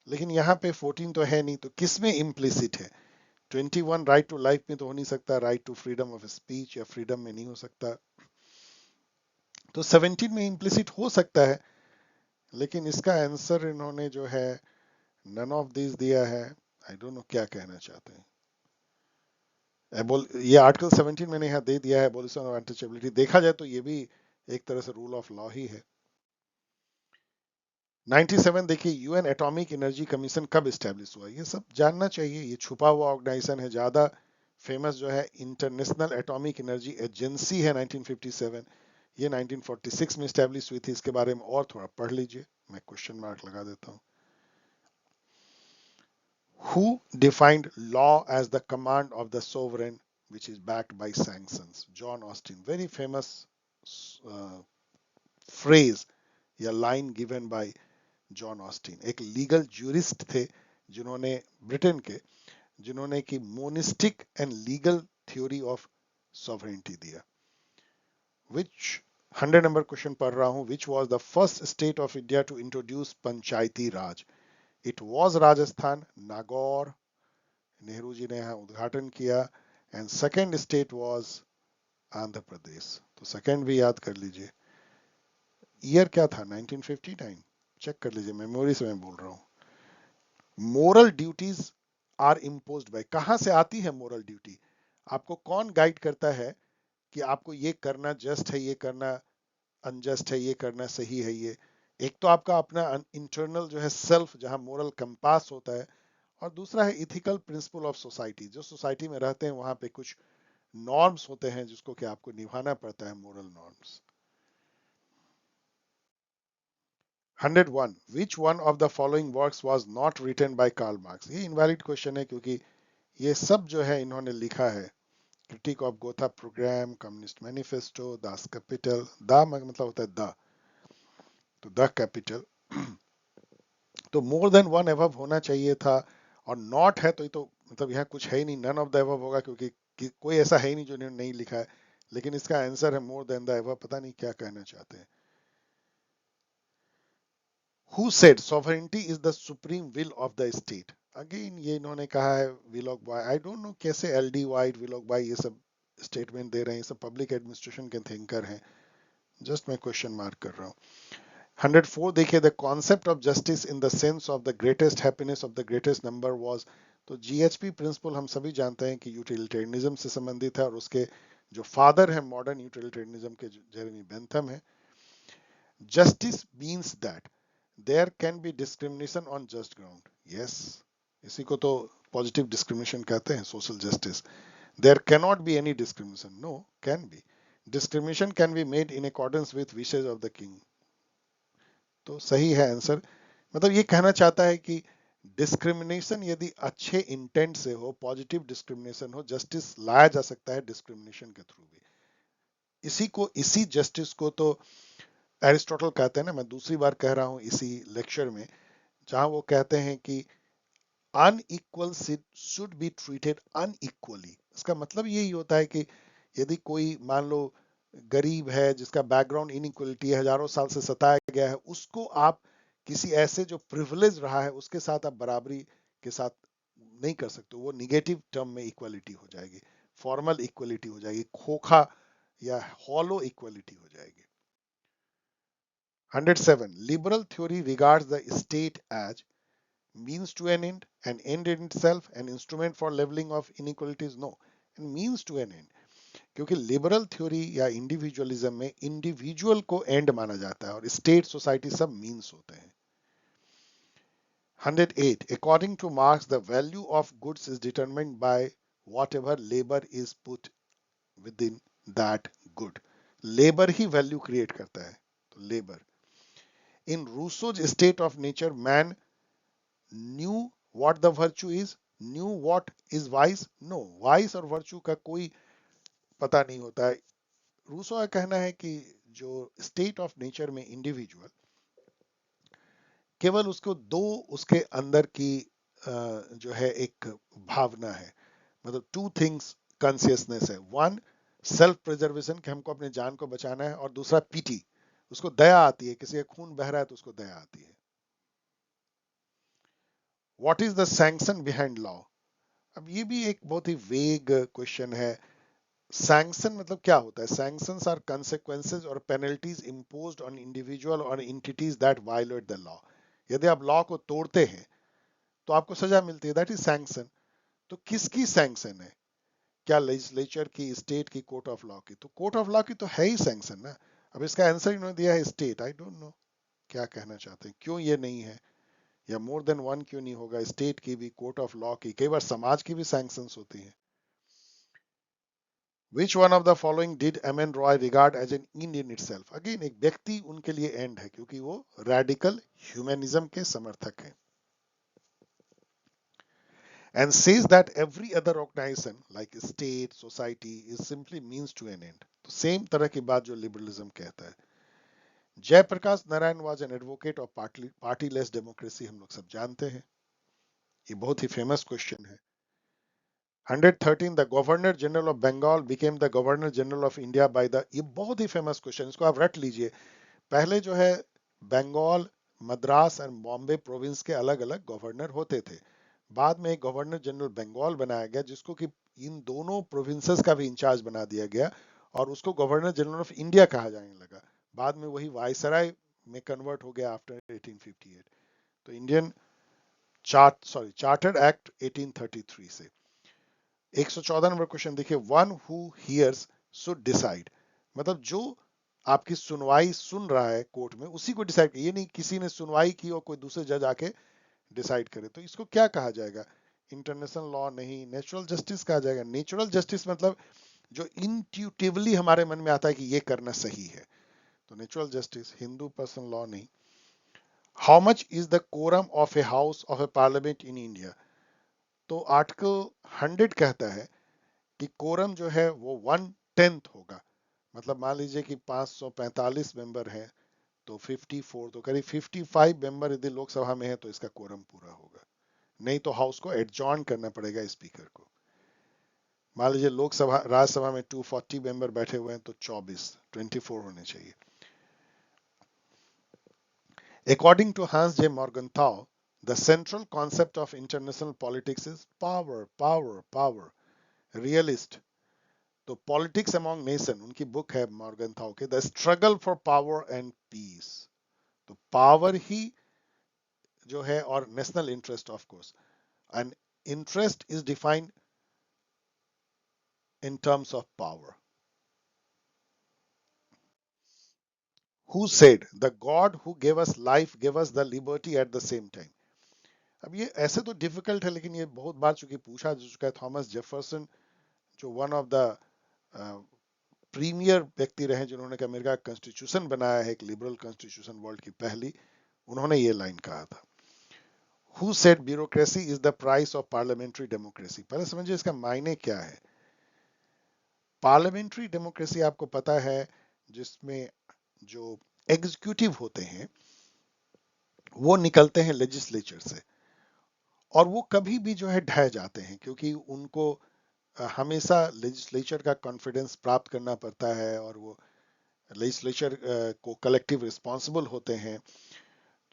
लेकिन यहाँ पे 14 तो है नहीं, तो किस में इम्प्लिसिट है? 21 राइट टू लाइफ में तो हो नहीं सकता, right to freedom of speech या फ्रीडम में नहीं हो सकता, तो 17 में इम्प्लिसिट हो सकता है। लेकिन इसका आंसर इन्होंने जो है नन ऑफ दिस दिया है। आई डोंट नो क्या कहना चाहते हैं। ये आर्टिकल 17 मैंने यहाँ दे दिया है, एबोलिशन ऑफ अनटचेबिलिटी। देखा जाए तो ये भी एक तरह से रूल ऑफ लॉ ही है। 97 देखिए, यूएन एटॉमिक एनर्जी कमीशन कब स्टैब्लिश हुआ, ये सब जानना चाहिए। ये छुपा हुआ ऑर्गेनाइजेशन है, ज्यादा फेमस जो है इंटरनेशनल एटॉमिक एनर्जी एजेंसी है 1957। ये 1946 में स्टैब्लिश हुई थी। इसके बारे में और थोड़ा पढ़ लीजिए, मैं क्वेश्चन मार्क लगा देता हूँ। Who defined law as the command of the sovereign which is backed by sanctions? John Austin. Very famous uh, phrase या line given by John Austin. एक लीगल ज्यूरिस्ट थे जिन्होंने, ब्रिटेन के, जिन्होंने की monistic and legal theory of sovereignty दिया। विच 100 नंबर क्वेश्चन पढ़ रहा हूं। Which was the first state of India to introduce Panchayati Raj? It was Rajasthan, Nagaur, Nehru ji ने यहाँ उद्घाटन किया। And second state was Andhra Pradesh. तो सेकेंड भी याद कर लीजिए। ईयर क्या था? 1959। चेक कर लीजिए, मेमोरी से मैं बोल रहा हूं। Moral duties are imposed by, कहां से आती है मोरल ड्यूटी? आपको कौन गाइड करता है कि आपको ये करना जस्ट है, ये करना अनजस्ट है, ये करना सही है? ये एक तो आपका अपना इंटरनल जो है सेल्फ, जहां मोरल कंपास होता है, और दूसरा है इथिकल प्रिंसिपल ऑफ सोसाइटी। जो सोसाइटी में रहते हैं वहां पे कुछ नॉर्म्स होते हैं जिसको कि आपको निभाना पड़ता है, moral norms. 101 which one of the following works was not written by Karl Marx? ये इनवैलिड क्वेश्चन है, क्योंकि ये सब जो है इन्होंने लिखा है। Critique of Gotha programme, communist manifesto, Das Kapital. The मतलब होता है द, तो द कैपिटल। तो मोर देन वन एबव होना चाहिए था, और नॉट है तो ये तो मतलब यहाँ कुछ है ही नहीं, नन ऑफ द एबव होगा, क्योंकि कोई ऐसा है ही नहीं जो इन्होंने नहीं लिखा है। लेकिन इसका आंसर है मोर देन द एबव। पता नहीं क्या कहना चाहते हैं। Who said sovereignty is the supreme will of the state? Again ये इन्होंने कहा है विलोक बाय। आई डोंट नो कैसे एल डी वाइट, विलोक बाय ये सब स्टेटमेंट दे रहे हैं। ये सब पब्लिक एडमिनिस्ट्रेशन के थिंकर हैं। जस्ट मैं क्वेश्चन मार्क कर रहा हूँ। 104 देखिए, the concept of justice in the sense of the greatest happiness of the greatest number was. तो जीएचपी प्रिंसिपल हम सभी जानते हैं कि यूटिलिटेरियनिज्म से संबंधित है, और उसके जो फादर है मॉडर्न यूटिलिटेरियनिज्म के, जेरेमी बेंथम है। Justice means that there can be discrimination on just ground. Yes, इसी को तो पॉजिटिव डिस्क्रिमिनेशन कहते हैं, social justice. There can not be any discrimination, no, can be. Discrimination can be made in accordance with wishes of the king. तो सही है आंसर। मतलब ये कहना चाहता है कि डिस्क्रिमिनेशन यदि अच्छे इंटेंट से हो, पॉजिटिव डिस्क्रिमिनेशन हो, जस्टिस लाया जा सकता है डिस्क्रिमिनेशन के थ्रू भी। इसी जस्टिस को तो एरिस्टोटल कहते हैं ना। मैं दूसरी बार कह रहा हूं इसी लेक्चर में, जहां वो कहते हैं कि unequal should be treated unequally. इसका मतलब यही होता है कि यदि कोई मान लो गरीब है, जिसका बैकग्राउंड इनइक्वलिटी है, हजारों साल से सताया गया है, उसको आप किसी ऐसे जो प्रिविलेज रहा है उसके साथ आप बराबरी के साथ नहीं कर सकते। वो निगेटिव टर्म में इक्वलिटी हो जाएगी, फॉर्मल इक्वलिटी हो जाएगी, खोखा या हॉलो इक्वलिटी हो जाएगी। 107 liberal theory regards the state as means to an end in itself, an instrument for leveling of inequalities? No, and means to an end। क्योंकि लिबरल थ्योरी या इंडिविजुअलिज्म में इंडिविजुअल को एंड माना जाता है, और स्टेट, सोसाइटी सब मीन्स होते हैं। 108 according to Marx the value of goods is determined by whatever labor is put within that good। Labour ही वैल्यू क्रिएट करता है, तो labour. In Rousseau's state of nature man knew what the virtue is, knew what is vice? No, vice और वर्च्यू का कोई पता नहीं होता है। रूसो का कहना है कि जो स्टेट ऑफ नेचर में इंडिविजुअल केवल उसको दो, उसके अंदर की जो है एक भावना है, मतलब टू थिंग्स कॉन्सियसनेस है। वन, सेल्फ प्रिजर्वेशन, कि हमको अपने जान को बचाना है, और दूसरा पीटी, उसको दया आती है, किसी का खून बह रहा है तो उसको दया आती है। What is the sanction behind law? अब ये भी एक बहुत ही वेग क्वेश्चन है। सैंक्शन मतलब क्या होता है? सैंक्शंस आर consequences और पेनल्टीज imposed on individual और entities that violate the law। यदि आप लॉ को तोड़ते हैं तो आपको सजा मिलती है, दैट इज सैंक्शन। तो किसकी सैंक्शन है? क्या लेजिस्लेचर की, स्टेट की, कोर्ट ऑफ लॉ की? तो कोर्ट ऑफ लॉ की तो है ही सैंक्शन ना। अब इसका आंसर इन्होंने दिया है स्टेट। आई डोंट नो क्या कहना चाहते हैं, क्यों ये नहीं है, या मोर देन वन क्यों नहीं होगा? स्टेट की भी, कोर्ट ऑफ लॉ की, कई बार समाज की भी सैंक्शंस होती हैं। Which one of the following did M N Roy regard as an end in itself? अगेन एक व्यक्ति उनके लिए एंड है, क्योंकि वो रेडिकल ह्यूमनिज्म के समर्थक हैं। And says that every other organization like state, society is simply means to an end. तो सेम तरह की बात जो लिबरलिज्म कहता है। Jayaprakash Narayan was an advocate of partyless democracy, हम लोग सब जानते हैं, ये बहुत ही फेमस क्वेश्चन है। 113 the governor general of Bengal became the governor general of India by the, ये बहुत ही फेमस क्वेश्चन, इसको आप रट लीजिए। पहले जो है बंगाल, मद्रास और बॉम्बे प्रोविंस के अलग अलग गवर्नर होते थे। बाद में एक गवर्नर जनरल बंगाल बनाया गया, जिसको कि इन दोनों प्रोविंसेस का भी इंचार्ज बना दिया गया, और उसको गवर्नर जनरल ऑफ इंडिया कहा जाने लगा। बाद में वही वायसराय में कन्वर्ट हो गया आफ्टर 1858। तो इंडियन चार्टर एक्ट 1833 से। 114 नंबर क्वेश्चन देखिए, one who hears should decide, मतलब जो आपकी सुनवाई सुन रहा है कोर्ट में, उसी को डिसाइड, ये नहीं किसी ने सुनवाई की और कोई दूसरे जज आके डिसाइड करे। तो इसको क्या कहा जाएगा? इंटरनेशनल लॉ नहीं, नेचुरल जस्टिस कहा जाएगा। नेचुरल जस्टिस मतलब जो इंट्यूटिवली हमारे मन में आता है कि ये करना सही है, तो natural justice. Hindu personal law नहीं। How much is the quorum of a house of a parliament in India? तो आर्टिकल 100 कहता है कि कोरम जो है वो 1/10 होगा। मतलब मान लीजिए कि 545 मेंबर हैं, तो 54, तो करीब 55 मेंबर यदि लोकसभा में है तो इसका कोरम पूरा होगा। नहीं तो हाउस को एडजॉर्न करना पड़ेगा स्पीकर को। मान लीजिए लोकसभा, राज्यसभा में 240 मेंबर बैठे हुए हैं, तो 24 होने चाहिए। According to Hans J Morgenthau, the central concept of international politics is power, power, power. Realist, तो पॉलिटिक्स अमॉन्ग नेशन उनकी बुक है मॉर्गनथाउ के, the struggle for power and peace. तो पावर ही जो है, और national interest of course, and interest is defined in terms of power. Who said the God who gave us life gave us the liberty at the same time? अब ये ऐसे तो डिफिकल्ट है, लेकिन ये बहुत बार चूंकि पूछा जा चुका है। थॉमस जेफरसन, जो वन ऑफ द प्रीमियर व्यक्ति रहे जिन्होंने अमेरिका का कॉन्स्टिट्यूशन बनाया है, एक लिबरल कॉन्स्टिट्यूशन वर्ल्ड की पहली, उन्होंने ये लाइन कहा था। Who said bureaucracy is the price of parliamentary democracy? पहले समझिए इसका मायने क्या है। पार्लियामेंट्री डेमोक्रेसी आपको पता है, जिसमें जो एग्जीक्यूटिव होते हैं वो निकलते हैं लेजिस्लेचर से, और वो कभी भी जो है ढह जाते हैं, क्योंकि उनको हमेशा लेजिस्लेचर का कॉन्फिडेंस प्राप्त करना पड़ता है, और वो लेजिस्लेचर को कलेक्टिव रिस्पॉन्सिबल होते हैं।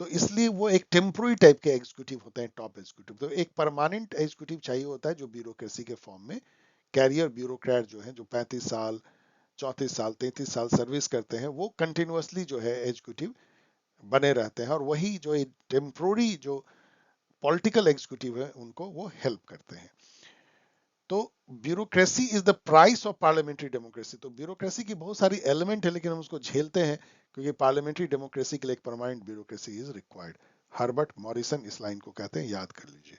तो इसलिए वो एक टेम्पोररी टाइप के एग्जीक्यूटिव होते हैं, टॉप एग्जीक्यूटिव। तो एक परमानेंट एग्जीक्यूटिव चाहिए होता है, जो ब्यूरोक्रेसी के फॉर्म में कैरियर ब्यूरोक्रेट जो है, जो 35 साल, 34 साल, 33 साल सर्विस करते हैं, वो कंटिन्यूअसली जो है एग्जीक्यूटिव बने रहते हैं, और वही जो टेम्पोररी जो पॉलिटिकल एग्जीक्यूटिव है उनको वो हेल्प करते हैं। तो bureaucracy is the price of parliamentary democracy. तो ब्यूरोक्रेसी की बहुत सारी एलिमेंट है, लेकिन हम उसको झेलते हैं, क्योंकि पार्लियामेंट्री डेमोक्रेसी के लिए एक permanent bureaucracy is required. Herbert Morrison इस लाइन को कहते हैं, याद कर लीजिए।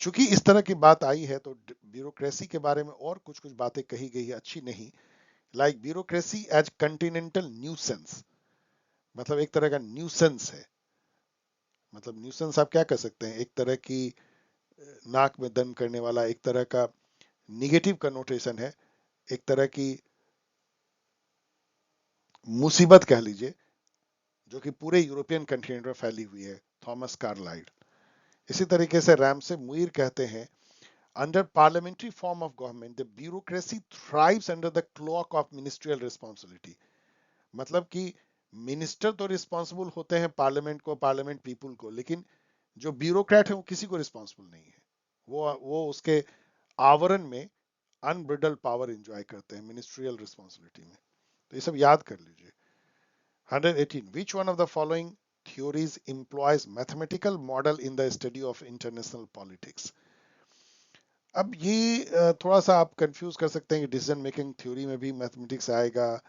चूंकि इस तरह की बात आई है, तो ब्यूरोक्रेसी के बारे में और कुछ कुछ बातें कही गई है, अच्छी नहीं। Like bureaucracy as continental nuisance, मतलब एक तरह का न्यूसेंस है। मतलब न्यूसेंस आप क्या कर सकते हैं, एक तरह की नाक में दम करने वाला, एक तरह का निगेटिव कनोटेशन है, एक तरह की मुसीबत कह लीजिए, जो कि पूरे यूरोपियन कंटिनेंट में फैली हुई है। Thomas Carlyle. इसी तरीके से रैमसे मुइर कहते हैं, under parliamentary form of government the bureaucracy thrives under the cloak of ministerial responsibility. मतलब कि मिनिस्टर तो रिस्पॉन्सिबल होते हैं पार्लियामेंट को, पार्लियामेंट पीपुल को, लेकिन जो ब्यूरोक्रेट है वो किसी को रिस्पॉन्सिबल नहीं है। वो उसके आवरण में अनब्रिडल पावर एंजॉय करते हैं मिनिस्ट्रियल रिस्पॉन्सिबिलिटी में। तो ये सब याद कर लीजिए। 118 विच one of the following theories employs mathematical model in the study of international politics? अब ये थोड़ा सा आप कंफ्यूज कर सकते हैं कि डिसीजन मेकिंग थ्योरी में भी मैथमेटिक्स आएगा,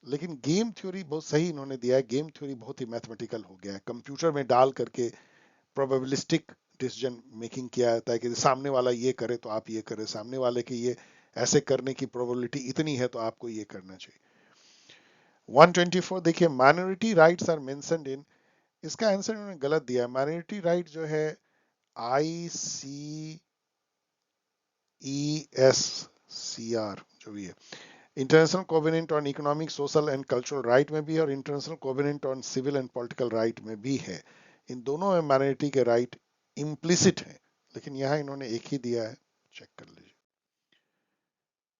लेकिन गेम थ्योरी बहुत सही इन्होंने दिया है। गेम थ्योरी बहुत ही मैथमेटिकल हो गया है, कंप्यूटर में डाल करके प्रोबेबिलिस्टिक डिसीजन मेकिंग किया जाता है कि सामने वाला ये करे तो आप ये करें, सामने वाले के ये ऐसे करने की प्रोबेबिलिटी इतनी है तो आपको ये करना चाहिए। 124 देखिए, minority rights are mentioned in, इसका आंसर उन्होंने गलत दिया है। माइनॉरिटी राइट जो है ICESCR जो भी है, international covenant on economic social and cultural right में भी है और international covenant on civil and political right में भी है। इन दोनों में माइनॉरिटी के राइट इम्प्लिसिट है, लेकिन यहाँ इन्होंने एक ही दिया है, चेक कर लीजिए।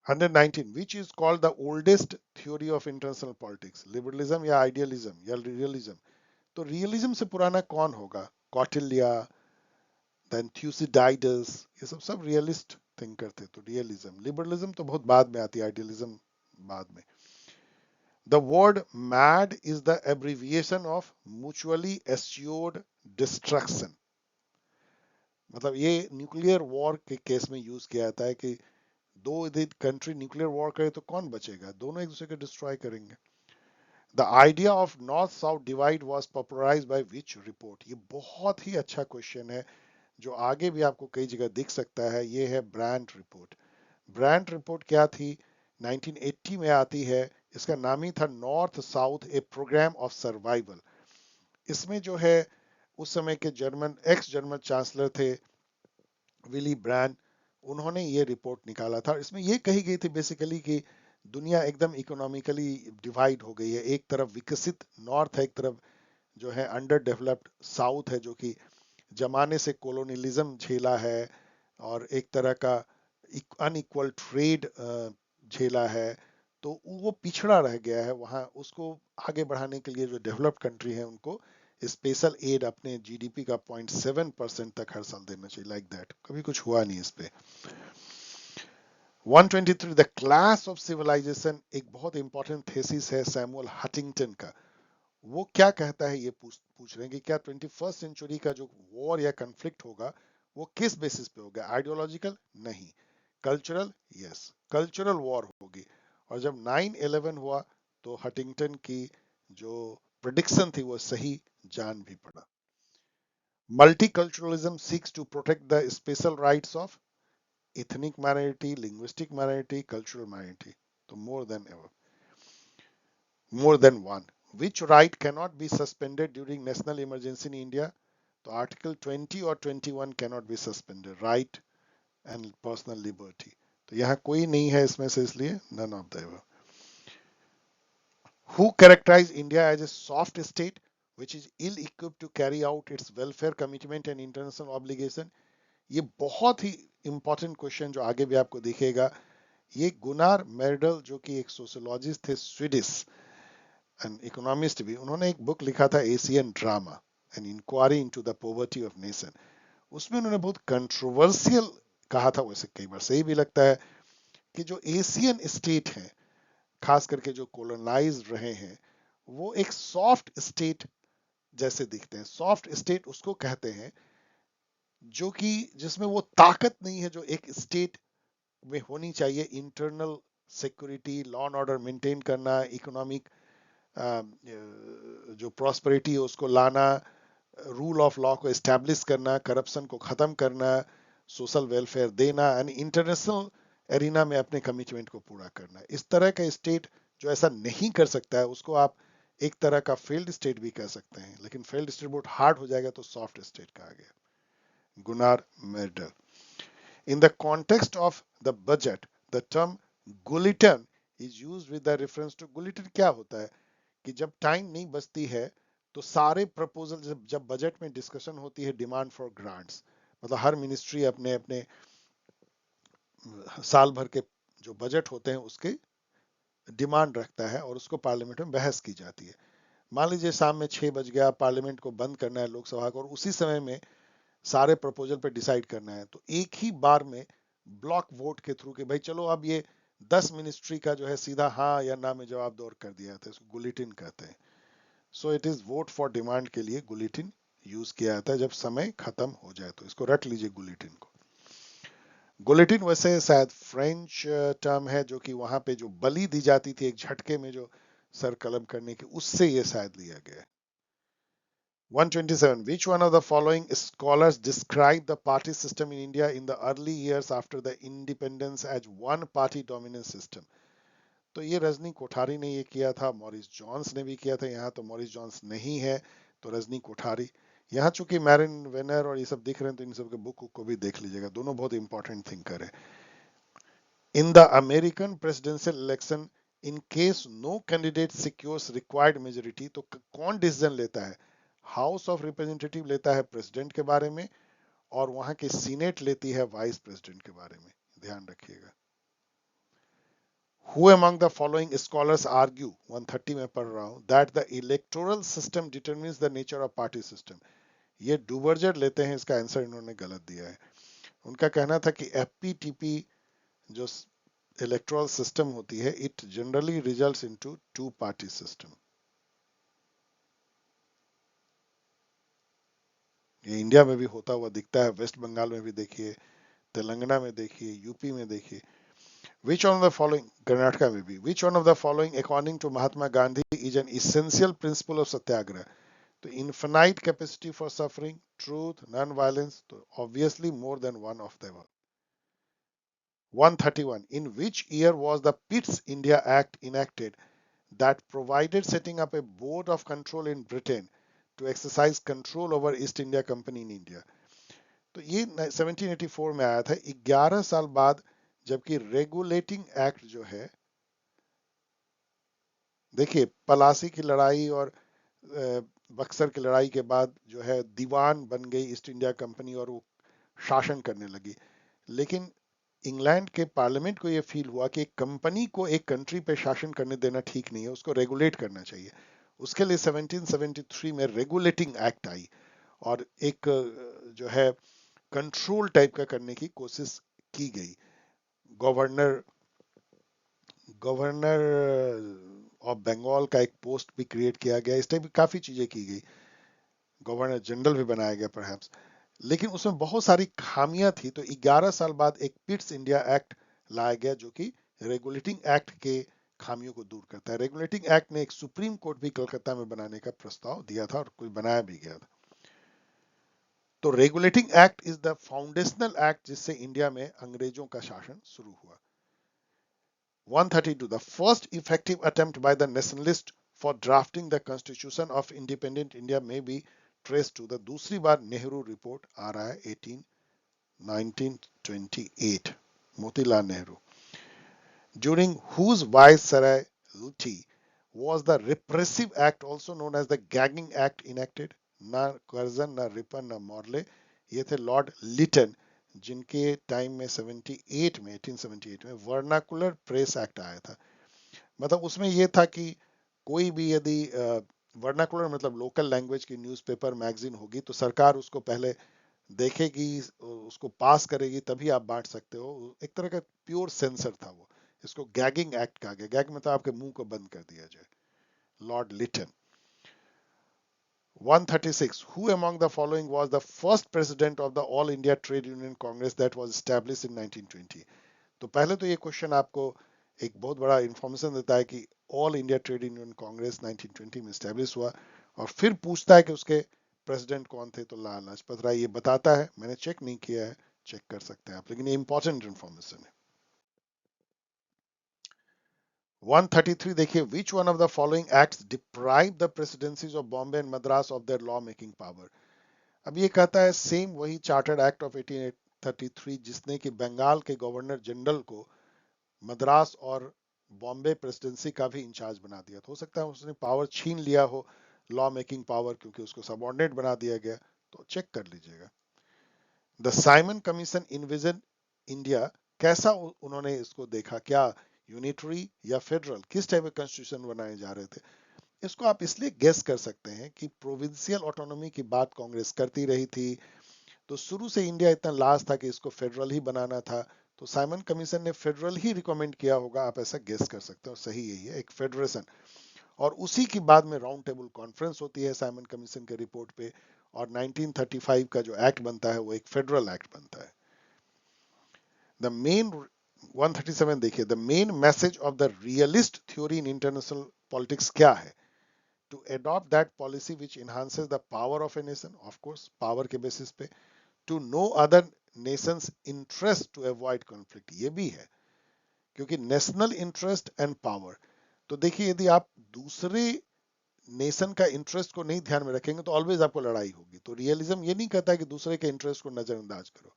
119 which is called the oldest theory of international politics, liberalism या आइडियलिज्म या रियलिज्म? तो रियलिज्म से पुराना कौन होगा? कौटिल्य, देन थ्यूसिडाइडस, ये सब सब रियलिस्ट थिंकर थे, तो रियलिज्म। लिबरलिज्म तो बहुत बाद में आती है, आइडियलिज्म बाद में। The word MAD is the abbreviation of mutually assured destruction। मतलब ये न्यूक्लियर वॉर के केस में यूज किया जाता है कि दो यदि कंट्री न्यूक्लियर वॉर करे तो कौन बचेगा, दोनों एक दूसरे को डिस्ट्रॉय करेंगे। The idea of north south divide was popularised by which report? ये बहुत ही अच्छा क्वेश्चन है जो आगे भी आपको कई जगह दिख सकता है। ये है ब्रांड रिपोर्ट। ब्रांड रिपोर्ट क्या थी? 1980 में आती है। इसका नाम ही था north south a programme of survival. इसमें जो है उस समय के जर्मन एक्स जर्मन चांसलर थे विली ब्रांड, उन्होंने ये रिपोर्ट निकाला था। इसमें ये कही गई थी बेसिकली कि दुनिया एकदम इकोनॉमिकली डिवाइड हो गई है, एक तरफ विकसित नॉर्थ है, एक तरफ जो है अंडर डेवलप्ड साउथ है, जो कि जमाने से कोलोनियलिज्म झेला है और एक तरह का अनइक्वल ट्रेड झेला है, तो वो पिछड़ा रह गया है वहां। उसको आगे बढ़ाने के लिए जो डेवलप्ड कंट्री है उनको स्पेशल एड अपने जीडीपी का 0.7% तक हर साल देना चाहिए, लाइक दैट। कभी कुछ हुआ नहीं इस पे। 123 द क्लास ऑफ सिविलाइजेशन, एक बहुत इंपॉर्टेंट थेसिस है सैमुअल हंटिंगटन का। वो क्या कहता है, ये पूछ रहे हैं कि क्या 21st सेंचुरी का जो वॉर या कन्फ्लिक्ट होगा वो किस बेसिस पे होगा? आइडियोलॉजिकल? नहीं। कल्चरल? यस, कल्चरल वॉर होगी। और जब 9/11 हुआ तो हटिंगटन की जो प्रिडिक्शन थी वो सही जान भी पड़ा। Multiculturalism seeks to protect the special rights of ethnic minority, linguistic minority, cultural minority, तो more than one. Which right cannot be suspended during national emergency in India? तो आर्टिकल 20 और 21 cannot be suspended, right and personal liberty। तो यहाँ कोई नहीं है इसमें से, इसलिए none of the above। Who characterized India as a soft state which is ill equipped to carry out its welfare commitment and international obligation? ये बहुत ही इंपॉर्टेंट क्वेश्चन जो आगे भी आपको दिखेगा। ये गुनार मेर्डल जो कि एक सोशियोलॉजिस्ट थे स्वीडिश एंड इकोनॉमिस्ट भी, उन्होंने एक बुक लिखा था Asian drama an inquiry into the poverty of nation. उसमें उन्होंने बहुत कंट्रोवर्शियल कहा था, वैसे कई बार सही भी लगता है, कि जो एशियन स्टेट हैं खास करके जो कॉलोनाइज रहे हैं वो एक सॉफ्ट स्टेट जैसे दिखते हैं। सॉफ्ट स्टेट उसको कहते हैं जो कि जिसमें वो ताकत नहीं है जो एक स्टेट में होनी चाहिए। Internal security, law and order maintain करना, इकोनॉमिक जो प्रॉस्पेरिटी है उसको लाना, रूल ऑफ लॉ को एस्टैब्लिश करना, करप्शन को खत्म करना, सोशल वेलफेयर देना एंड इंटरनेशनल एरिना में अपने कमिटमेंट को पूरा करना। इस तरह का स्टेट जो ऐसा नहीं कर सकता है उसको आप एक तरह का फेल्ड स्टेट भी कह सकते हैं, लेकिन फेल्ड स्टेट बहुत हार्ड हो जाएगा तो सॉफ्ट स्टेट कहा गया। Gunnar Myrdal. In the context of the budget, the term guillotine is used with the reference to guillotine क्या होता है कि जब टाइम नहीं बचती है तो सारे प्रपोजल, जब बजट में डिस्कशन होती है डिमांड फॉर ग्रांट्स, मतलब हर मिनिस्ट्री अपने अपने साल भर के जो बजट होते हैं उसके डिमांड रखता है और उसको पार्लियामेंट में बहस की जाती है। मान लीजिए शाम में 6 बज गया, पार्लियामेंट को बंद करना है लोकसभा को, और उसी समय में सारे प्रपोजल पे डिसाइड करना है, तो एक ही बार में ब्लॉक वोट के थ्रू कि भाई चलो अब ये 10 मिनिस्ट्री का जो है सीधा हाँ या ना में जवाब दौर कर दिया था, इसको गुलिटिन कहते हैं। So it is vote for demand के लिए गुलिटिन यूज किया जाता है जब समय खत्म हो जाए, तो इसको रट लीजिए गुलिटिन को। गुलेटिन वैसे शायद फ्रेंच टर्म है, जो कि वहां पे जो बलि दी जाती थी एक झटके में जो सर कलम करने की, उससे ये शायद लिया गया है। 127. Which one of the following scholars describe the party system in India in the early years after the independence as one party dominant system? तो ये रजनी कोठारी ने ये किया था, मॉरिस जॉन्स ने भी किया था। यहाँ तो मॉरिस जॉन्स नहीं है, तो रजनी कोठारी। यहाँ चूंकि मैरिन वेनर और ये सब दिख रहे हैं, तो इन सब के बुक को भी देख लीजिएगा, दोनों बहुत इंपॉर्टेंट थिंकर है। In the American presidential election, in case no candidate secures required majority, तो कौन डिसीजन लेता है? हाउस ऑफ रिप्रेजेंटेटिव लेता है प्रेसिडेंट के बारे में, और वहां की सीनेट लेती है वाइस प्रेसिडेंट के बारे में, ध्यान रखिएगा। Who among the following scholars argue, 130 में पढ़ रहा हूं, that the electoral system determines the nature of party system? ये डूबर्जर लेते हैं, इसका आंसर इन्होंने गलत दिया है। उनका कहना था कि एफपीटीपी जो इलेक्टोरल सिस्टम होती है, it generally results into two party system. ये इंडिया में भी होता हुआ दिखता है, वेस्ट बंगाल में भी देखिए, तेलंगाना में देखिए, यूपी में देखिए। Which one of the following, Karnataka में भी, which one of the following according to Mahatma Gandhi is an essential principle of satyagraha? तो infinite capacity for suffering, truth, non-violence, तो obviously more than one of them. 131. In which year was the Pitt's India Act enacted that provided setting up a board of control in Britain to exercise control over East India Company in India? तो ये 1784 में आया था, 11 साल बाद, जबकि रेगुलेटिंग एक्ट जो है, देखिए पलासी की लड़ाई और बक्सर की लड़ाई के बाद जो है दीवान बन गई ईस्ट इंडिया कंपनी और वो शासन करने लगी। लेकिन इंग्लैंड के पार्लियामेंट को ये फील हुआ कि एक कंपनी को एक कंट्री पे शासन करने देना ठीक नहीं है, उसको रेगुलेट करना चाहिए। उसके लिए 1773 में रेगुलेटिंग एक्ट आई, और एक जो है कंट्रोल टाइप का करने की कोशिश की गई। गवर्नर गवर्नर ऑफ बंगाल का एक पोस्ट भी क्रिएट किया गया, इस टाइप की काफी चीजें की गई, गवर्नर जनरल भी बनाया गया परहैप्स। लेकिन उसमें बहुत सारी खामियां थी, तो 11 साल बाद एक पिट्स इंडिया एक्ट लाया गया, जो कि रेगुलेटिंग एक्ट के खामियों को दूर करता है। रेगुलेटिंग एक्ट ने एक सुप्रीम कोर्ट भी कलकत्ता में बनाने का प्रस्ताव दिया था, और कुछ बनाया भी गया था। तो regulating act is the foundational act जिससे इंडिया में अंग्रेजों का शासन शुरू हुआ। 132. The first effective attempt by the nationalists for drafting the constitution of independent India may be traced to the दूसरी बार नेहरू रिपोर्ट आ रहा है 1928, Motilal Nehru, during whose viceroyalty was the repressive act also known as the gagging act enacted? ना कर्जन, ना रिपन, ना मॉर्ले, ये थे लॉर्ड लिटन, जिनके टाइम में 78 में 1878 में वर्नाकुलर प्रेस एक्ट आया था। मतलब उसमें यह था कि कोई भी यदि वर्नाकुलर मतलब लोकल लैंग्वेज की न्यूज़पेपर मैगजीन होगी, तो सरकार उसको पहले देखेगी, उसको पास करेगी, तभी आप बांट सकते हो। एक तरह का प्योर सेंसर था वो। इसको गैगिंग एक्ट कहा गया। गैग मतलब आपके मुंह को बंद कर दिया जाए। Lord Liton. 136. Who among the following was the first president of the All India Trade Union Congress that was established in 1920? तो पहले तो ये क्वेश्चन आपको एक बहुत बड़ा इंफॉर्मेशन देता है कि all India trade union Congress 1920 में स्टैब्लिश हुआ, और फिर पूछता है कि उसके प्रेसिडेंट कौन थे, तो लाला लाजपत राय। ये बताता है, मैंने चेक नहीं किया है, चेक कर सकते हैं आप, लेकिन ये इंपॉर्टेंट इंफॉर्मेशन है। 133 देखिए, which one of the following acts deprive the presidencies of Bombay and Madras of their law making power? अब ये कहता है सेम वही चार्टर्ड एक्ट ऑफ 1833, जिसने कि बंगाल के गवर्नर जनरल को मद्रास और बॉम्बे प्रेसिडेंसी का भी इंचार्ज बना दिया। तो हो सकता है उसने पावर छीन लिया हो, लॉ मेकिंग पावर, क्योंकि उसको सबऑर्डिनेट बना दिया गया। तो चेक कर लीजिएगा। The Simon commission invasion India, कैसा उन्होंने इसको देखा? क्या यूनिटरी या फेडरल, किस टाइप के कॉन्स्टिट्यूशन बनाए जा रहे थे? इसको आप इसलिए गेस कर सकते हैं कि प्रोविंशियल ऑटोनॉमी की बात कांग्रेस करती रही थी, तो शुरू से इंडिया इतना लास्ट था कि इसको फेडरल ही बनाना था, तो साइमन कमीशन ने फेडरल ही रिकमेंड किया होगा। आप ऐसा गेस कर सकते हो, सही यही है, एक फेडरेशन। और उसी की बाद में राउंड टेबल कॉन्फ्रेंस होती है साइमन कमीशन के रिपोर्ट पे, और 1935 का जो एक्ट बनता है वो एक फेडरल एक्ट बनता है। द मेन 137 देखिए, the main message of the realist theory in international politics क्या है? To adopt that policy which enhances the power of a nation, of course power के बेसिस पे, to know other nations interest to avoid conflict, ये भी है, क्योंकि नेशनल इंटरेस्ट एंड पावर। तो देखिए, यदि आप दूसरे नेशन का इंटरेस्ट को नहीं ध्यान में रखेंगे तो ऑलवेज आपको लड़ाई होगी। तो रियलिज्म ये नहीं कहता कि दूसरे के इंटरेस्ट को नजरअंदाज करो।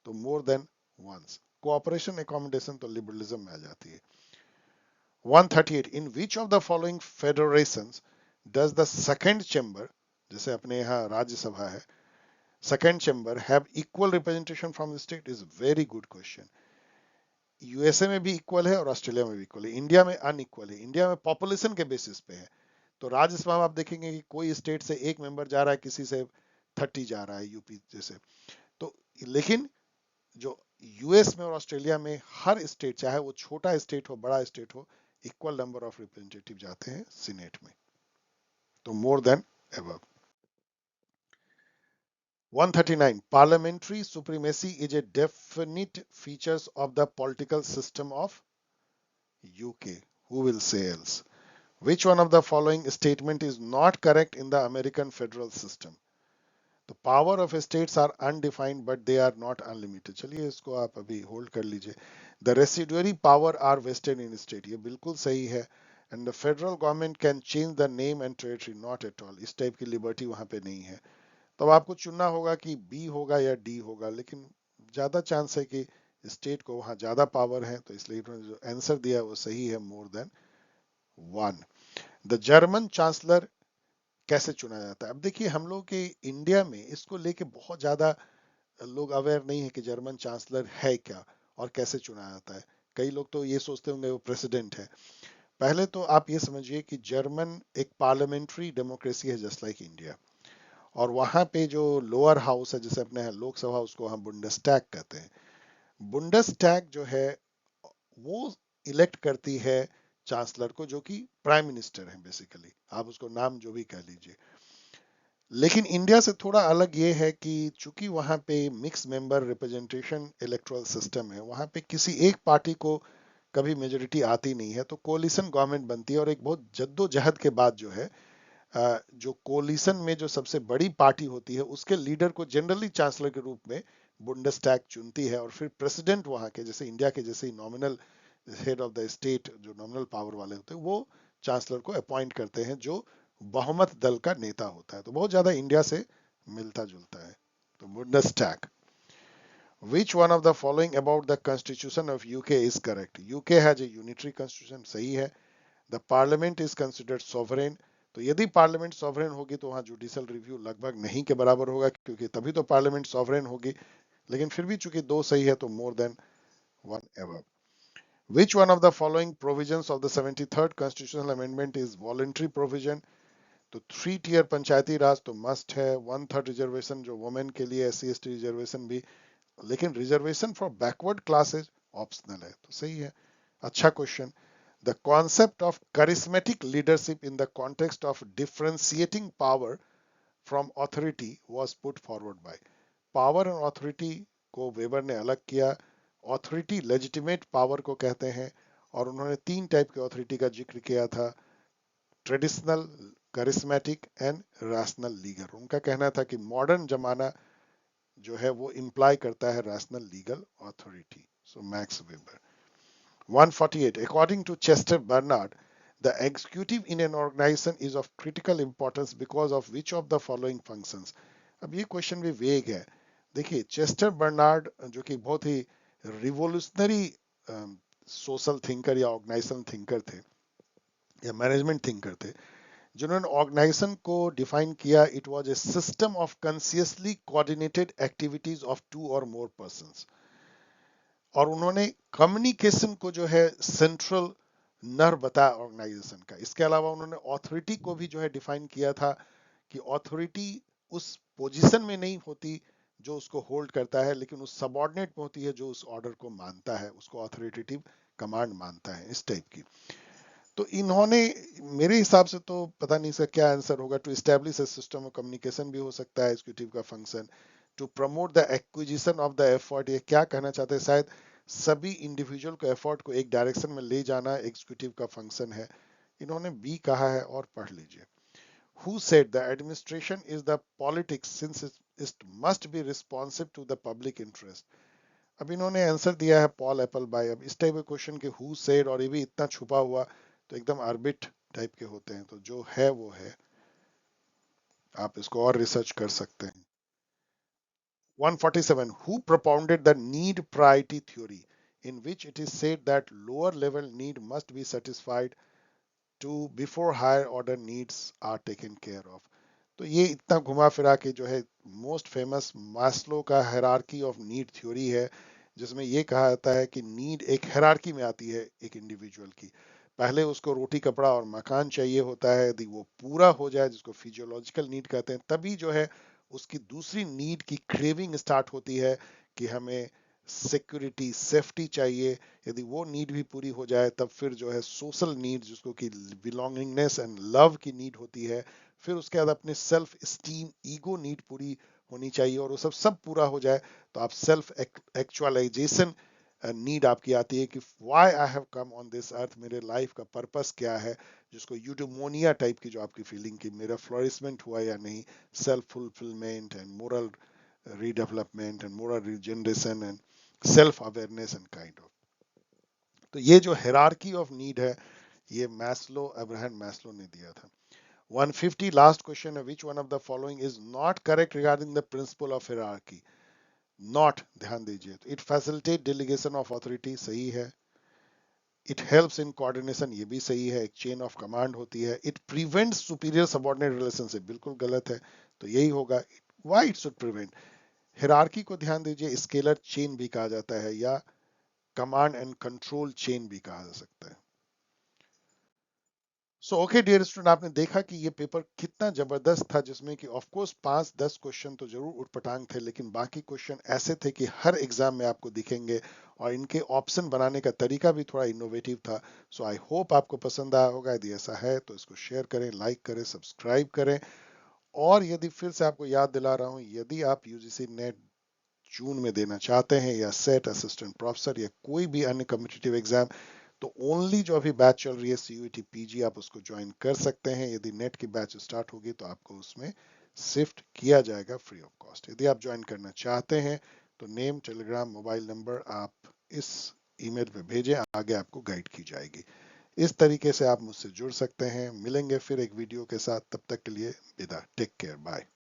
तो more than once, cooperation accommodation तो लिबरलिज्म में आ जाती है। 138, in which of the following federations does the second chamber, जैसे अपने यहाँ राज्यसभा है, second chamber have equal representation from the state? Is very good question. USA में भी इक्वल है और ऑस्ट्रेलिया में भी इक्वल है, इंडिया में अनइक्वल है। इंडिया में पॉपुलेशन के बेसिस पे है। तो राज्यसभा में आप देखेंगे कि कोई स्टेट से एक मेंबर जा रहा है, किसी से 30 जा रहा है, यूपी जैसे। तो लेकिन जो यूएस में और ऑस्ट्रेलिया में हर स्टेट, चाहे वो छोटा स्टेट हो बड़ा स्टेट हो, इक्वल नंबर ऑफ रिप्रेजेंटेटिव जाते हैं सीनेट में। तो more then ever. 139, parliamentary supremacy is a definite features of the political system of UK. Who will say else? Which one of the following statement is not correct in the American federal system? The power of states are undefined but they are not unlimited. चलिए इसको आप अभी होल्ड कर लीजिए। The residuary power are vested in state, ये बिल्कुल सही है। And the federal government can change the name and territory, not at all। इस टाइप की लिबर्टी वहां पे नहीं है। तब आपको चुनना होगा कि बी होगा या डी होगा, लेकिन ज्यादा चांस है कि स्टेट को वहां ज्यादा पावर है, तो इसलिए इन्होंने जो आंसर दिया है वो सही है, more than one. The German chancellor कैसे चुना जाता है? अब देखिए, हम लोग के इंडिया में इसको लेके बहुत ज्यादा लोग अवेयर नहीं है कि जर्मन चांसलर है क्या और कैसे चुना जाता है। कई लोग तो ये सोचते होंगे वो प्रेसिडेंट है। पहले तो आप ये समझिए कि जर्मन एक पार्लियामेंट्री डेमोक्रेसी है, जस्ट लाइक इंडिया। और वहां पे जो लोअर हाउस है, जैसे अपने यहाँ लोकसभा, उसको हम बुंडसटैग कहते हैं। बुंडसटैग जो है वो इलेक्ट करती है चांसलर को, जो कि प्राइम मिनिस्टर है बेसिकली, आप उसको नाम जो भी कह लीजिए। लेकिन इंडिया से थोड़ा अलग ये है कि चूंकि वहां पे mix member representation electoral system है, वहां पे किसी एक पार्टी को कभी मेजोरिटी आती नहीं है, तो कोलिशन गवर्नमेंट बनती है। और एक बहुत जद्दोजहद के बाद जो है, जो कोलिशन में जो सबसे बड़ी पार्टी होती है, उसके लीडर को जनरली चांसलर के रूप में बुंडसटैग चुनती है। और फिर प्रेसिडेंट वहां के, जैसे इंडिया के जैसे ही nominal head of the state, जो नॉमिनल पावर वाले होते हैं, वो चांसलर को अपॉइंट करते हैं, जो बहुमत दल का नेता होता है। तो बहुत ज्यादा इंडिया से मिलता जुलता है। तो बुंडसटैग। Which one of the following about the constitution of UK is correct? UK has a unitary constitution, सही है। The parliament is considered sovereign, तो यदि पार्लियामेंट सॉवरेन होगी तो वहां जुडिशियल रिव्यू लगभग नहीं के बराबर होगा, क्योंकि तभी तो पार्लियामेंट सॉवरेन होगी। लेकिन फिर भी चूंकि दो सही है, तो more then one ever. Which one of the following provisions of the 73rd constitutional amendment is voluntary provision? तो 3 tier पंचायती राज तो मस्ट है। 1/3 रिजर्वेशन जो वुमेन के लिए, SC ST रिजर्वेशन भी, लेकिन reservation for backward classes optional है, तो सही है। अच्छा question. The concept of charismatic leadership in the context of differentiating power from authority was put forward by। Power and authority को वेबर ने अलग किया। ऑथोरिटी लेजिटिमेट पावर को कहते हैं, और उन्होंने 3 टाइप के ऑथोरिटी का जिक्र किया था: traditional, charismatic and rational legal. उनका कहना था कि मॉडर्न जमाना जो है वो इंप्लाई करता है rational legal authority. So max weber. 148, according to Chester Bernard, the executive in an organization is of critical importance because of which of the following functions? अब ये क्वेश्चन भी वेग है। देखिए, चेस्टर बर्नार्ड जो कि बहुत ही रिवोल्यूशनरी सोशल थिंकर या ऑर्गेनाइजेशन थिंकर थे, या मैनेजमेंट थिंकर थे, जिन्होंने ऑर्गेनाइजेशन को डिफाइन किया, it was a system of consciously coordinated activities of 2 or more persons. और उन्होंने कम्युनिकेशन को जो है सेंट्रल नर्व बताया ऑर्गेनाइजेशन का। इसके अलावा उन्होंने ऑथोरिटी को भी जो है डिफाइन किया था कि ऑथोरिटी उस पोजीशन में नहीं होती जो उसको होल्ड करता है, लेकिन उस सबऑर्डिनेट में होती है जो उस ऑर्डर को मानता है, उसको ऑथोरिटेटिव कमांड मानता है, इस टाइप की। तो इन्होंने, मेरे हिसाब से तो पता नहीं इसका क्या आंसर होगा। To establish a system of communication भी हो सकता है एग्जीक्यूटिव का function. To promote the acquisition of the effort, ये क्या कहना चाहते हैं, शायद सभी इंडिविजुअल को एफर्ट को एक डायरेक्शन में ले जाना एग्जीक्यूटिव का फंक्शन है। इन्होंने बी कहा है और पढ़ लीजिए। Who said the administration is the politics since it must be responsive to the public interest? अब इन्होंने आंसर दिया है पॉल एप्पल बाय। अब इस टाइप के क्वेश्चन के हु सेड और ये भी इतना छुपा हुआ तो एकदम आर्बिट टाइप के होते हैं, तो जो है वो है, आप इसको और रिसर्च कर सकते हैं। 147 who propounded the need priority theory in which it is said that lower level need must be satisfied to before higher order needs are taken care of। तो ये इतना घुमा फिरा के जो है मोस्ट फेमस मास्लो का हायरार्की ऑफ नीड थ्योरी है, जिसमें ये कहा जाता है कि नीड एक हायरार्की में आती है एक इंडिविजुअल की। पहले उसको रोटी कपड़ा और मकान चाहिए होता है, यदि वो पूरा हो जाए जिसको फिजियोलॉजिकल नीड कहते हैं, तभी जो है उसकी दूसरी नीड की क्रेविंग स्टार्ट होती है कि हमें सिक्योरिटी सेफ्टी चाहिए। यदि वो नीड भी पूरी हो जाए तब फिर जो है सोशल नीड जिसको कि बिलोंगिंगनेस एंड लव की नीड होती है, फिर उसके बाद अपने सेल्फ स्टीम ईगो नीड पूरी होनी चाहिए, और वो सब सब पूरा हो जाए तो आप सेल्फ एक्चुअलाइजेशन नीड आपकी आती है कि why I have come on this earth, मेरे लाइफ का पर्पस क्या है, जिसको यूडोमोनिया टाइप की जो आपकी फीलिंग की मेरा फ्लोरिशमेंट हुआ या नहीं, self fulfilment and moral redevelopment and moral regeneration and self awareness and kind of. तो ये जो हायरार्की ऑफ नीड है ये मैस्लो, अब्राहम मैस्लो ने दिया था। 150 लास्ट क्वेश्चन है, विच one of the following is not correct regarding the principle of hierarchy? Not, ध्यान दीजिए, तो it facilitate delegation of authority, सही है। इट हेल्प्स इन कोऑर्डिनेशन, ये भी सही है, एक चेन ऑफ कमांड होती है। It prevents superior subordinate relationship, बिल्कुल गलत है, तो यही होगा। Why it should prevent? Hierarchy को ध्यान दीजिए स्केलर चेन भी कहा जाता है या कमांड एंड कंट्रोल चेन भी कहा जा सकता है। सो ओके डियर स्टूडेंट, आपने देखा कि ये पेपर कितना जबरदस्त था, जिसमें कि ऑफ कोर्स 5-10 क्वेश्चन तो जरूर उठपटांग थे, लेकिन बाकी क्वेश्चन ऐसे थे कि हर एग्जाम में आपको दिखेंगे, और इनके ऑप्शन बनाने का तरीका भी थोड़ा इनोवेटिव था। सो आई होप आपको पसंद आया होगा। यदि ऐसा है तो इसको शेयर करें, लाइक करें, सब्सक्राइब करें। और यदि फिर से आपको याद दिला रहा हूं, यदि आप यूजीसी नेट जून में देना चाहते हैं या सेट असिस्टेंट प्रोफेसर या कोई भी अन्य कम्पिटिटिव एग्जाम, तो ओनली जो अभी बैच चल रही है सीयूईटी पीजी, आप उसको ज्वाइन कर सकते हैं। यदि नेट की बैच स्टार्ट होगी तो आपको उसमें शिफ्ट किया जाएगा फ्री ऑफ कॉस्ट। यदि आप ज्वाइन करना चाहते हैं तो नेम, टेलीग्राम, मोबाइल नंबर आप इस ईमेल पे भेजें, आगे आपको गाइड की जाएगी। इस तरीके से आप मुझसे जुड़ सकते हैं। मिलेंगे फिर एक वीडियो के साथ, तब तक के लिए विदा, टेक केयर, बाय।